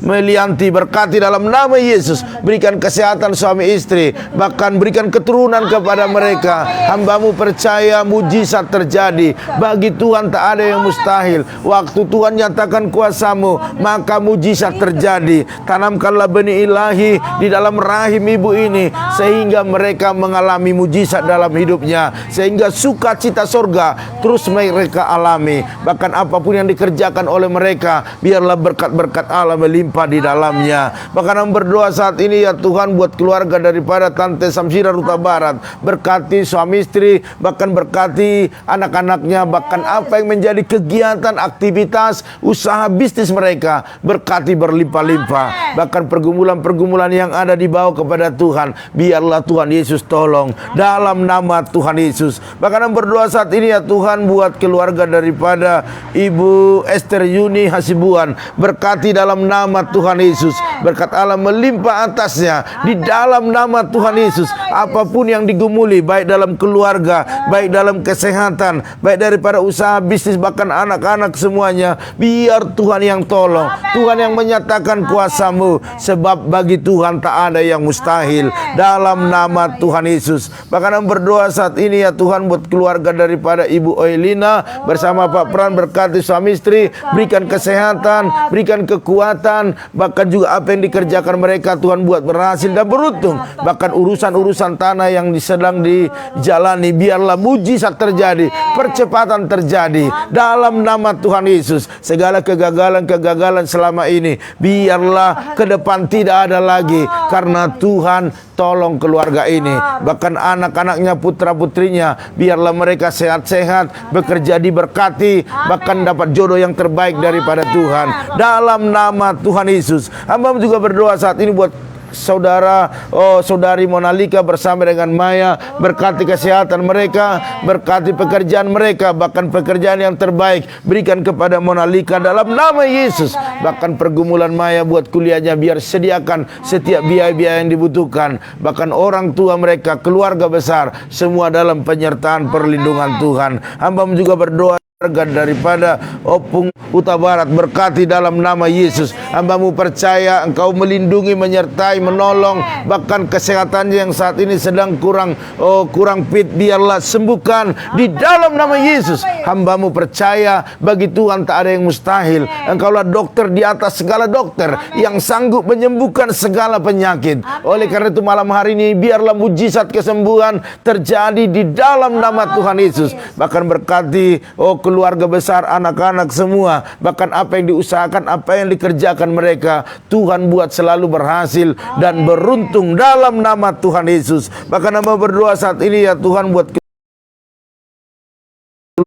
Melianti, berkati dalam nama Yesus. Berikan kesehatan suami istri, bahkan berikan keturunan kepada mereka. Hamba-Mu percaya mujizat terjadi. Bagi Tuhan tak ada yang mustahil. Waktu Tuhan nyatakan kuasa-Mu, maka mujizat terjadi. Tanamkanlah benih ilahi di dalam rahim ibu ini, sehingga mereka mengalami mujizat dalam hidupnya, sehingga sukacita sorga terus mereka alami. Bahkan apapun yang dikerjakan oleh mereka, biarlah berkat-berkat Allah melimpah di dalamnya. Bahkan yang berdoa saat ini, ya Tuhan, buat keluarga daripada Tante Samsira Ruta Barat, berkati suami istri, bahkan berkati anak-anaknya, bahkan apa yang menjadi kegiatan, aktivitas, usaha bisnis mereka, berkati berlimpah-limpah. Bahkan pergumulan-pergumulan yang ada dibawa kepada Tuhan, biarlah Tuhan Yesus tolong dalam nama Tuhan Yesus. Bahkan yang berdoa saat ini, ya Tuhan, buat keluarga daripada Ibu Esther Yuni Hasibuan, berkati dalam nama Tuhan Yesus. Berkat Allah melimpah atasnya di dalam nama Tuhan Yesus. Apapun yang digumuli, baik dalam keluarga, baik dalam kesehatan, baik daripada usaha bisnis, bahkan anak-anak semuanya, biar Tuhan yang tolong, Tuhan yang menyatakan kuasa-Mu, sebab bagi Tuhan tak ada yang mustahil dalam nama Tuhan Yesus. Bahkan yang berdoa saat ini, ya Tuhan, buat keluarga daripada Ibu Oelina bersama Pak Pran, berkati suami istri, berikan kesehatan, berikan kekuatan, bahkan juga apa yang dikerjakan mereka Tuhan buat berhasil dan beruntung. Bahkan urusan-urusan tanah yang sedang dijalani, biarlah mujizat terjadi, percepatan terjadi dalam nama Tuhan Yesus. Segala kegagalan-kegagalan selama ini, biarlah ke depan tidak ada lagi, karena Tuhan tolong keluarga ini. Bahkan anak-anaknya, putra-putrinya, biarlah mereka sehat-sehat, bekerja diberkati, bahkan dapat jodoh yang terbaik daripada Tuhan dalam nama Tuhan Yesus. Hamba juga berdoa saat ini buat saudari Monalika bersama dengan Maya, berkati kesehatan mereka, berkati pekerjaan mereka, bahkan pekerjaan yang terbaik berikan kepada Monalika dalam nama Yesus. Bahkan pergumulan Maya buat kuliahnya, biar sediakan setiap biaya-biaya yang dibutuhkan. Bahkan orang tua mereka, keluarga besar, semua dalam penyertaan perlindungan Tuhan. Hamba juga berdoa daripada Opung Huta Barat, berkati dalam nama Yesus. Hamba-Mu percaya Engkau melindungi, menyertai, menolong, bahkan kesehatannya yang saat ini sedang kurang fit, biarlah sembuhkan di dalam nama Yesus. Hamba-Mu percaya bagi Tuhan tak ada yang mustahil. Engkaulah dokter di atas segala dokter, yang sanggup menyembuhkan segala penyakit. Oleh karena itu malam hari ini, biarlah mujizat kesembuhan terjadi di dalam nama Tuhan Yesus. Bahkan berkati keluarga besar, anak-anak semua, bahkan apa yang diusahakan, apa yang dikerjakan mereka, Tuhan buat selalu berhasil dan beruntung dalam nama Tuhan Yesus. Bahkan hamba berdoa saat ini, ya Tuhan, buat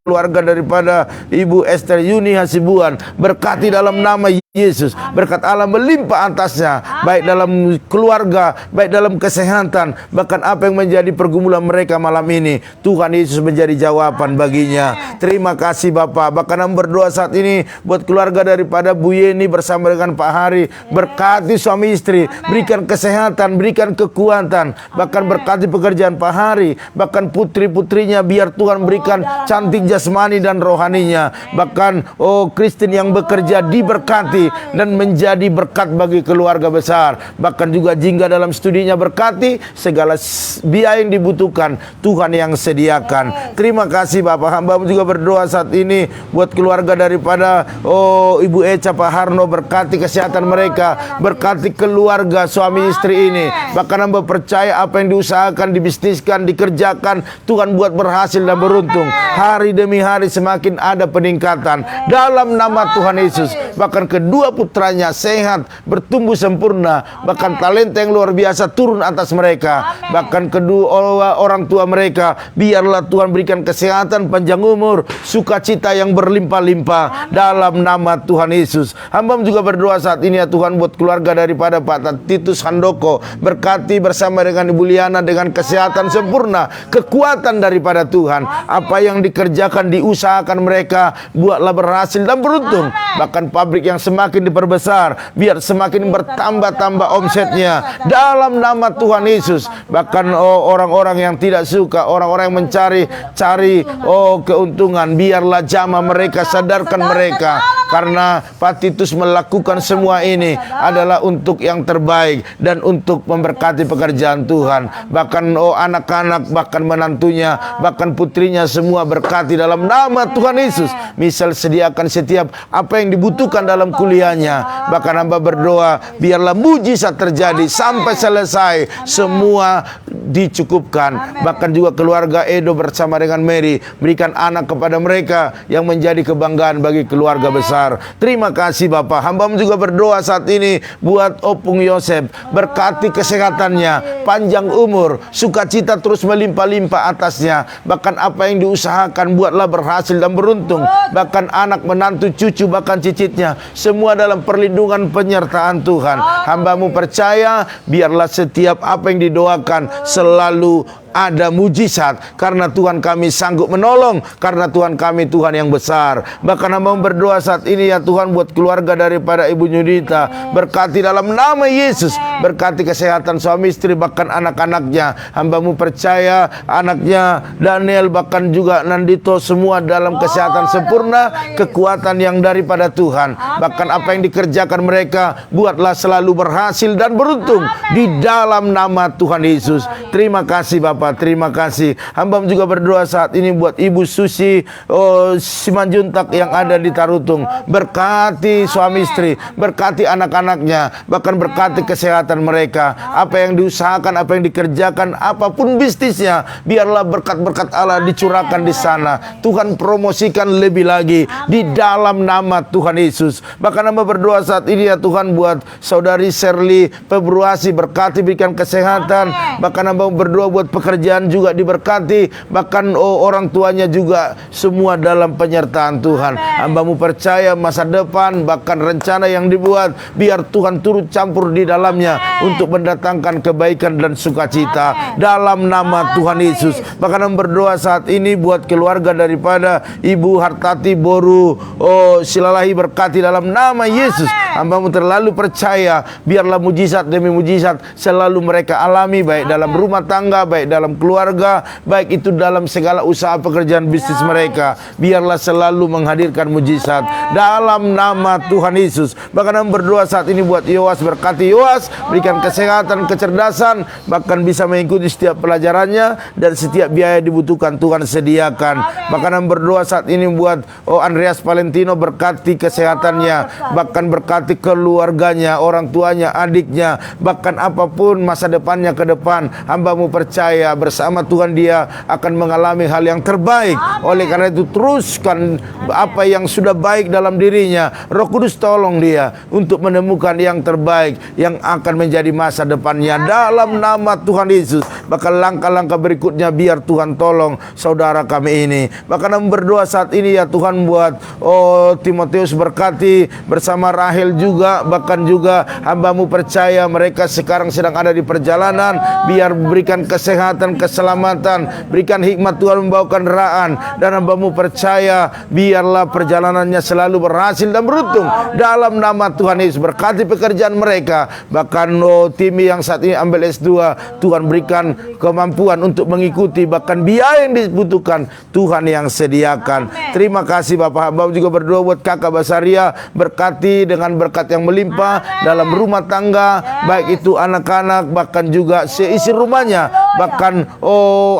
keluarga daripada Ibu Esther Yuni Hasibuan, berkati dalam nama Yesus. Berkat Allah melimpah atasnya, baik dalam keluarga, baik dalam kesehatan, bahkan apa yang menjadi pergumulan mereka malam ini, Tuhan Yesus menjadi jawaban baginya. Terima kasih Bapak. Bahkan yang berdoa saat ini buat keluarga daripada Bu Yeni bersama dengan Pak Hari, berkati suami istri, berikan kesehatan, berikan kekuatan, bahkan berkati pekerjaan Pak Hari, bahkan putri-putrinya, biar Tuhan berikan cantik jasmani dan rohaninya. Bahkan Kristen yang bekerja diberkati dan menjadi berkat bagi keluarga besar. Bahkan juga Jingga dalam studinya, berkati segala biaya yang dibutuhkan, Tuhan yang sediakan. Terima kasih Bapak. Hamba juga berdoa saat ini buat keluarga daripada Ibu Eca, Pak Harno, berkati kesehatan mereka, berkati keluarga suami istri ini. Bahkan hamba percaya apa yang diusahakan, dibisniskan, dikerjakan, Tuhan buat berhasil dan beruntung. Hari demi hari semakin ada peningkatan dalam nama Tuhan Yesus. Bahkan kedua putranya sehat, bertumbuh sempurna, bahkan talenta yang luar biasa turun atas mereka. Bahkan kedua orang tua mereka, biarlah Tuhan berikan kesehatan, panjang umur, sukacita yang berlimpah-limpah dalam nama Tuhan Yesus. Hamba juga berdoa saat ini, ya Tuhan, buat keluarga daripada Pak Titus Handoko, berkati bersama dengan Ibu Liana dengan kesehatan sempurna, kekuatan daripada Tuhan. Apa yang dikerjakan, diusahakan mereka, buatlah berhasil dan beruntung. Bahkan pabrik yang semakin diperbesar, biar semakin bertambah-tambah omsetnya dalam nama Tuhan Yesus. Bahkan orang-orang yang tidak suka, orang-orang yang mencari keuntungan, biarlah jamah mereka, sadarkan mereka, karena Pak Titus melakukan semua ini adalah untuk yang terbaik dan untuk memberkati pekerjaan Tuhan. Bahkan anak-anak, bahkan menantunya, bahkan putrinya, semua berkati dalam nama Tuhan Yesus. Misal sediakan setiap apa yang dibutuhkan dalam kuliahnya. Bahkan hamba berdoa, biarlah mujizat terjadi sampai selesai semua dicukupkan. Bahkan juga keluarga Edo bersama dengan Mary, berikan anak kepada mereka yang menjadi kebanggaan bagi keluarga besar. Terima kasih Bapak. Hamba juga berdoa saat ini buat Opung Yosef, berkati kesehatannya, panjang umur, sukacita terus melimpah-limpah atasnya. Bahkan apa yang diusahakan buatlah berhasil dan beruntung. Bahkan anak, menantu, cucu, bahkan cicitnya, semua dalam perlindungan penyertaan Tuhan. Hamba-Mu percaya biarlah setiap apa yang didoakan selalu ada mujizat, karena Tuhan kami sanggup menolong, karena Tuhan kami Tuhan yang besar. Bahkan hamba berdoa saat ini ya Tuhan buat keluarga daripada Ibu Yudita, berkati dalam nama Yesus, berkati kesehatan suami istri bahkan anak-anaknya. Hamba-Mu percaya anaknya Daniel bahkan juga Nandito semua dalam kesehatan sempurna, kekuatan yang daripada Tuhan. Bahkan apa yang dikerjakan mereka buatlah selalu berhasil dan beruntung di dalam nama Tuhan Yesus. Terima kasih Bapak. Terima kasih. Hamba juga berdoa saat ini buat Ibu Susi Simanjuntak yang ada di Tarutung. Berkati suami istri, berkati anak-anaknya, bahkan berkati kesehatan mereka. Apa yang diusahakan, apa yang dikerjakan, apapun bisnisnya, biarlah berkat-berkat Allah dicurahkan di sana. Tuhan promosikan lebih lagi di dalam nama Tuhan Yesus. Bahkan hamba berdoa saat ini ya Tuhan buat saudari Shirley Februasi, berkati, berikan kesehatan. Bahkan hamba berdoa buat pekerjaan juga diberkati, bahkan orang tuanya juga semua dalam penyertaan Tuhan. Hamba-Mu percaya masa depan bahkan rencana yang dibuat biar Tuhan turut campur di dalamnya untuk mendatangkan kebaikan dan sukacita dalam nama Tuhan Yesus. Bahkan hamba berdoa saat ini buat keluarga daripada Ibu Hartati Boru Silalahi, berkati dalam nama Yesus. Hamba-Mu terlalu percaya biarlah mujizat demi mujizat selalu mereka alami, baik dalam rumah tangga, baik dalam keluarga, baik itu dalam segala usaha pekerjaan bisnis mereka. Biarlah selalu menghadirkan mujizat dalam nama Tuhan Yesus. Bahkan hamba berdoa saat ini buat Yoas, berkati Yoas, berikan kesehatan, kecerdasan, bahkan bisa mengikuti setiap pelajarannya dan setiap biaya dibutuhkan Tuhan sediakan. Bahkan hamba berdoa saat ini buat Andreas Valentino, berkati kesehatannya, bahkan berkati keluarganya, orang tuanya, adiknya, bahkan apapun masa depannya ke depan. Hamba-Mu percaya bersama Tuhan dia akan mengalami hal yang terbaik. Oleh karena itu teruskan apa yang sudah baik dalam dirinya. Roh Kudus tolong dia untuk menemukan yang terbaik yang akan menjadi masa depannya dalam nama Tuhan Yesus. Bahkan langkah-langkah berikutnya biar Tuhan tolong saudara kami ini. Bahkan berdoa saat ini ya Tuhan buat Timotius, berkati bersama Rahel juga. Bahkan juga hamba-Mu percaya mereka sekarang sedang ada di perjalanan, biar berikan kesehatan, keselamatan, berikan hikmat Tuhan membawa kendaraan, dan hamba-Mu percaya biarlah perjalanannya selalu berhasil dan beruntung dalam nama Tuhan Yesus. Berkati pekerjaan mereka, bahkan Timi yang saat ini ambil S2, Tuhan berikan kemampuan untuk mengikuti, bahkan biaya yang dibutuhkan Tuhan yang sediakan. Terima kasih Bapak. Hamba juga berdoa buat kakak Basaria, berkati dengan berkat yang melimpah dalam rumah tangga, baik itu anak-anak bahkan juga seisi rumahnya. Bahkan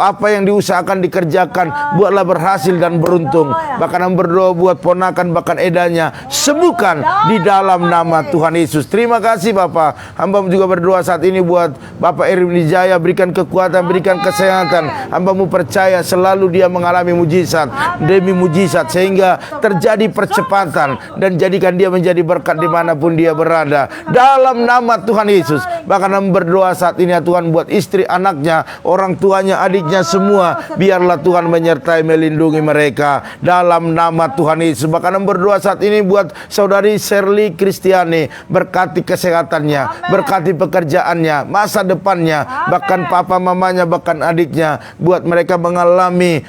apa yang diusahakan dikerjakan buatlah berhasil dan beruntung. Bahkan hamba berdoa buat ponakan bahkan edanya, sembuhkan di dalam nama Tuhan Yesus. Terima kasih Bapak. Hamba juga berdoa saat ini buat Bapak Erwin Wijaya, berikan kekuatan, berikan kesehatan. Hamba-Mu percaya selalu dia mengalami mujizat demi mujizat sehingga terjadi percepatan, dan jadikan dia menjadi berkat dimanapun dia berada dalam nama Tuhan Yesus. Bahkan hamba berdoa saat ini ya Tuhan buat istri, anaknya, orang tuanya, adiknya semua, biarlah Tuhan menyertai melindungi mereka dalam nama Tuhan Yesus. Bahkan hamba berdoa saat ini buat saudari Shirley Kristiani, berkati kesehatannya, berkati pekerjaannya, masa depannya, bahkan papa mamanya, bahkan adiknya, buat mereka mengalami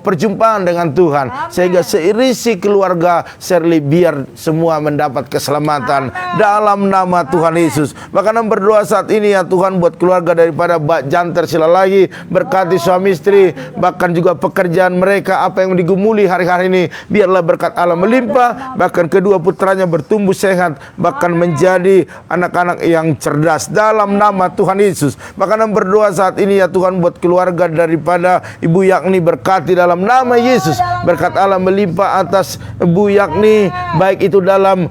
perjumpaan dengan Tuhan sehingga seirisi keluarga Shirley biar semua mendapat keselamatan dalam nama Tuhan Yesus. Bahkan hamba berdoa saat ini ya Tuhan buat keluarga daripada Mbak Janter Silalahi, berkati suami istri, bahkan juga pekerjaan mereka, apa yang digumuli hari-hari ini, biarlah berkat Allah melimpah, bahkan kedua putranya bertumbuh sehat, bahkan menjadi anak-anak yang cerdas dalam nama Tuhan Yesus. Bahkan hamba berdoa saat ini ya Tuhan buat keluarga daripada Ibu Yakni, berkati dalam nama Yesus, berkat Allah melimpah atas Ibu Yakni, baik itu dalam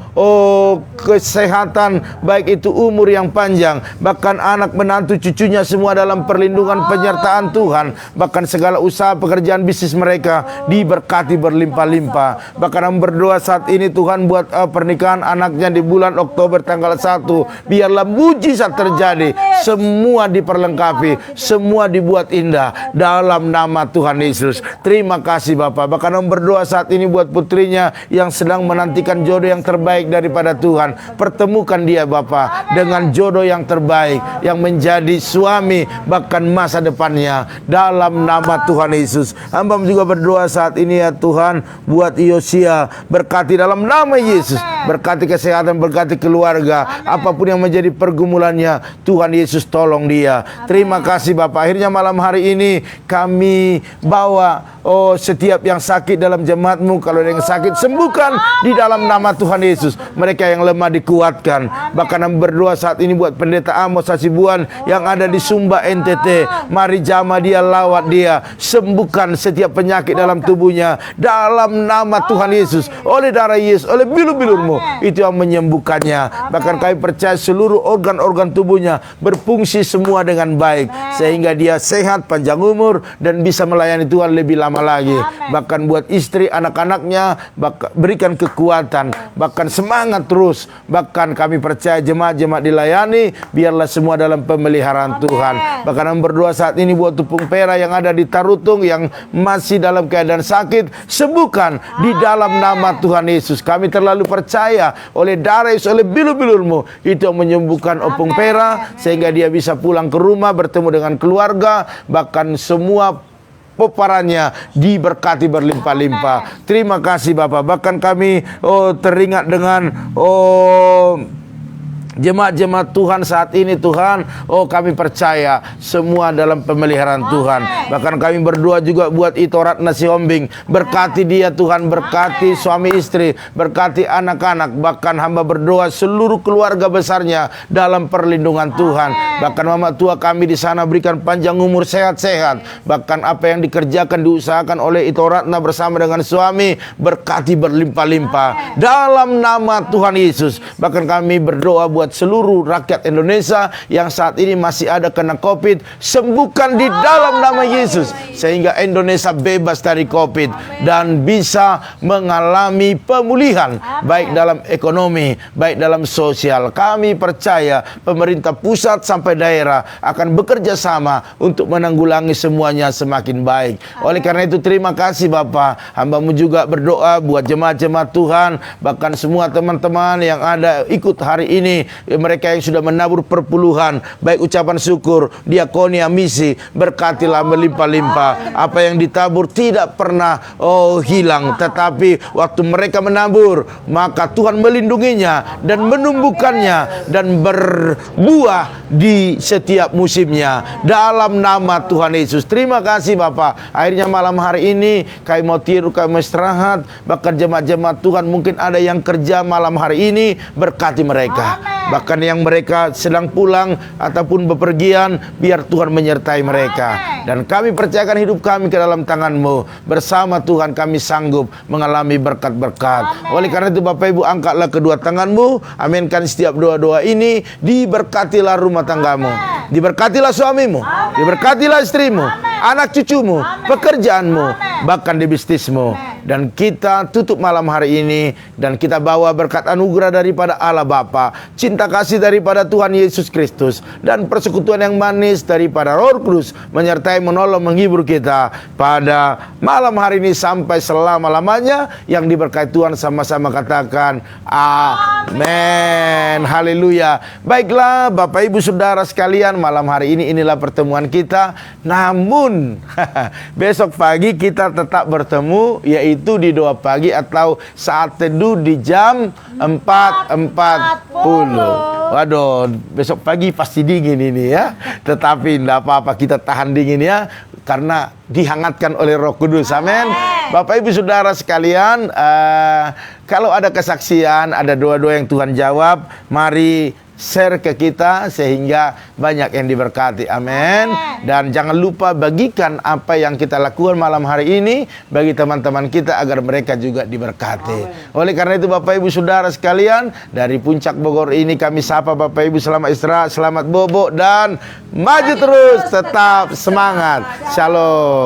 kesehatan, baik itu umur yang panjang, panjang. Bahkan anak menantu cucunya semua dalam perlindungan penyertaan Tuhan. Bahkan segala usaha pekerjaan bisnis mereka diberkati berlimpah-limpah. Bahkan kami berdoa saat ini Tuhan buat pernikahan anaknya di bulan Oktober tanggal 1. Biarlah mujizat terjadi. Semua diperlengkapi, semua dibuat indah dalam nama Tuhan Yesus. Terima kasih Bapak. Bahkan kami berdoa saat ini buat putrinya yang sedang menantikan jodoh yang terbaik daripada Tuhan. Pertemukan dia Bapak dengan jodoh yang terbaik, yang menjadi suami bahkan masa depannya dalam nama Tuhan Yesus. Hamba juga berdoa saat ini ya Tuhan buat Yosia, berkati dalam nama Yesus, berkati kesehatan, berkati keluarga, apapun yang menjadi pergumulannya, Tuhan Yesus tolong dia. Terima kasih Bapak. Akhirnya malam hari ini kami bawa setiap yang sakit dalam jemaatmu, kalau ada yang sakit sembuhkan di dalam nama Tuhan Yesus. Mereka yang lemah dikuatkan. Bahkan kami berdoa saat ini buat pendeta Amos Hasibuan yang ada di Sumba NTT. Mari jamah dia, lawat dia, sembuhkan setiap penyakit dalam tubuhnya dalam nama Tuhan Yesus. Oleh darah Yesus, oleh bilu-bilurmu, itu yang menyembuhkannya. Bahkan kami percaya seluruh organ-organ tubuhnya berfungsi semua dengan baik, sehingga dia sehat, panjang umur, dan bisa melayani Tuhan lebih lama lagi. Bahkan buat istri, anak-anaknya, berikan kekuatan, bahkan semangat terus. Bahkan kami percaya jemaat-jemaat dilayani, biarlah semua dalam pemeliharaan Tuhan. Bahkan kami berdoa saat ini buat Tupung Pera yang ada di Tarutung yang masih dalam keadaan sakit, sembuhkan di dalam nama Tuhan Yesus. Kami terlalu percaya oleh darah Yesus, oleh bilu-bilurmu, itu yang menyembuhkan Opung Pera sehingga dia bisa pulang ke rumah, bertemu dengan keluarga, bahkan semua peparannya diberkati berlimpah-limpah. Terima kasih Bapak. Bahkan kami teringat dengan jemaat-jemaat Tuhan saat ini Tuhan, kami percaya semua dalam pemeliharaan Tuhan. Bahkan kami berdoa juga buat Itorat Nasiombing, berkati dia Tuhan, berkati suami istri, berkati anak-anak. Bahkan hamba berdoa seluruh keluarga besarnya dalam perlindungan Tuhan. Bahkan mama tua kami di sana berikan panjang umur, sehat-sehat. Bahkan apa yang dikerjakan, diusahakan oleh Itoratna bersama dengan suami, berkati berlimpah-limpah dalam nama Tuhan Yesus. Bahkan kami berdoa buat seluruh rakyat Indonesia yang saat ini masih ada kena COVID, sembuhkan di dalam nama Yesus sehingga Indonesia bebas dari COVID dan bisa mengalami pemulihan baik dalam ekonomi, baik dalam sosial. Kami percaya pemerintah pusat sampai daerah akan bekerja sama untuk menanggulangi semuanya semakin baik. Oleh karena itu terima kasih Bapak. Hambamu juga berdoa buat jemaat-jemaat Tuhan, bahkan semua teman-teman yang ada ikut hari ini, mereka yang sudah menabur perpuluhan, baik ucapan syukur, diakonia, misi, berkatilah melimpah-limpah. Apa yang ditabur tidak pernah hilang, tetapi waktu mereka menabur, maka Tuhan melindunginya dan menumbuhkannya dan berbuah di setiap musimnya dalam nama Tuhan Yesus. Terima kasih Bapak. Akhirnya malam hari ini kami mau tidur, kami mau istirahat. Bahkan jemaat-jemaat Tuhan mungkin ada yang kerja malam hari ini, berkati mereka. Bahkan yang mereka sedang pulang ataupun bepergian, biar Tuhan menyertai mereka. Dan kami percayakan hidup kami ke dalam tangan-Mu. Bersama Tuhan kami sanggup mengalami berkat-berkat. Oleh karena itu Bapak Ibu, angkatlah kedua tangan-Mu, aminkan setiap doa-doa ini. Diberkatilah rumah tanggamu, diberkatilah suamimu, diberkatilah istrimu, anak cucumu, pekerjaanmu, bahkan di bisnismu. Dan kita tutup malam hari ini dan kita bawa berkat anugerah daripada Allah Bapa, cinta kasih daripada Tuhan Yesus Kristus, dan persekutuan yang manis daripada Roh Kudus menyertai, menolong, menghibur kita pada malam hari ini sampai selama-lamanya. Yang diberkati Tuhan sama-sama katakan amin. Haleluya. Baiklah Bapak Ibu Saudara sekalian, malam hari ini inilah pertemuan kita. Namun besok pagi kita tetap bertemu, yaitu di doa pagi atau saat teduh di jam 4.40. Waduh, besok pagi pasti dingin ini ya. Tetapi tidak apa-apa, kita tahan dingin ya, karena dihangatkan oleh Roh Kudus. Amin. Bapak Ibu Saudara sekalian, kalau ada kesaksian, ada doa-doa yang Tuhan jawab, mari share ke kita sehingga banyak yang diberkati. Amin. Dan jangan lupa bagikan apa yang kita lakukan malam hari ini bagi teman-teman kita agar mereka juga diberkati. Oleh karena itu Bapak Ibu Saudara sekalian, dari Puncak Bogor ini kami sapa Bapak Ibu selamat istirahat, selamat bobo dan maju terus, tetap semangat. Shalom.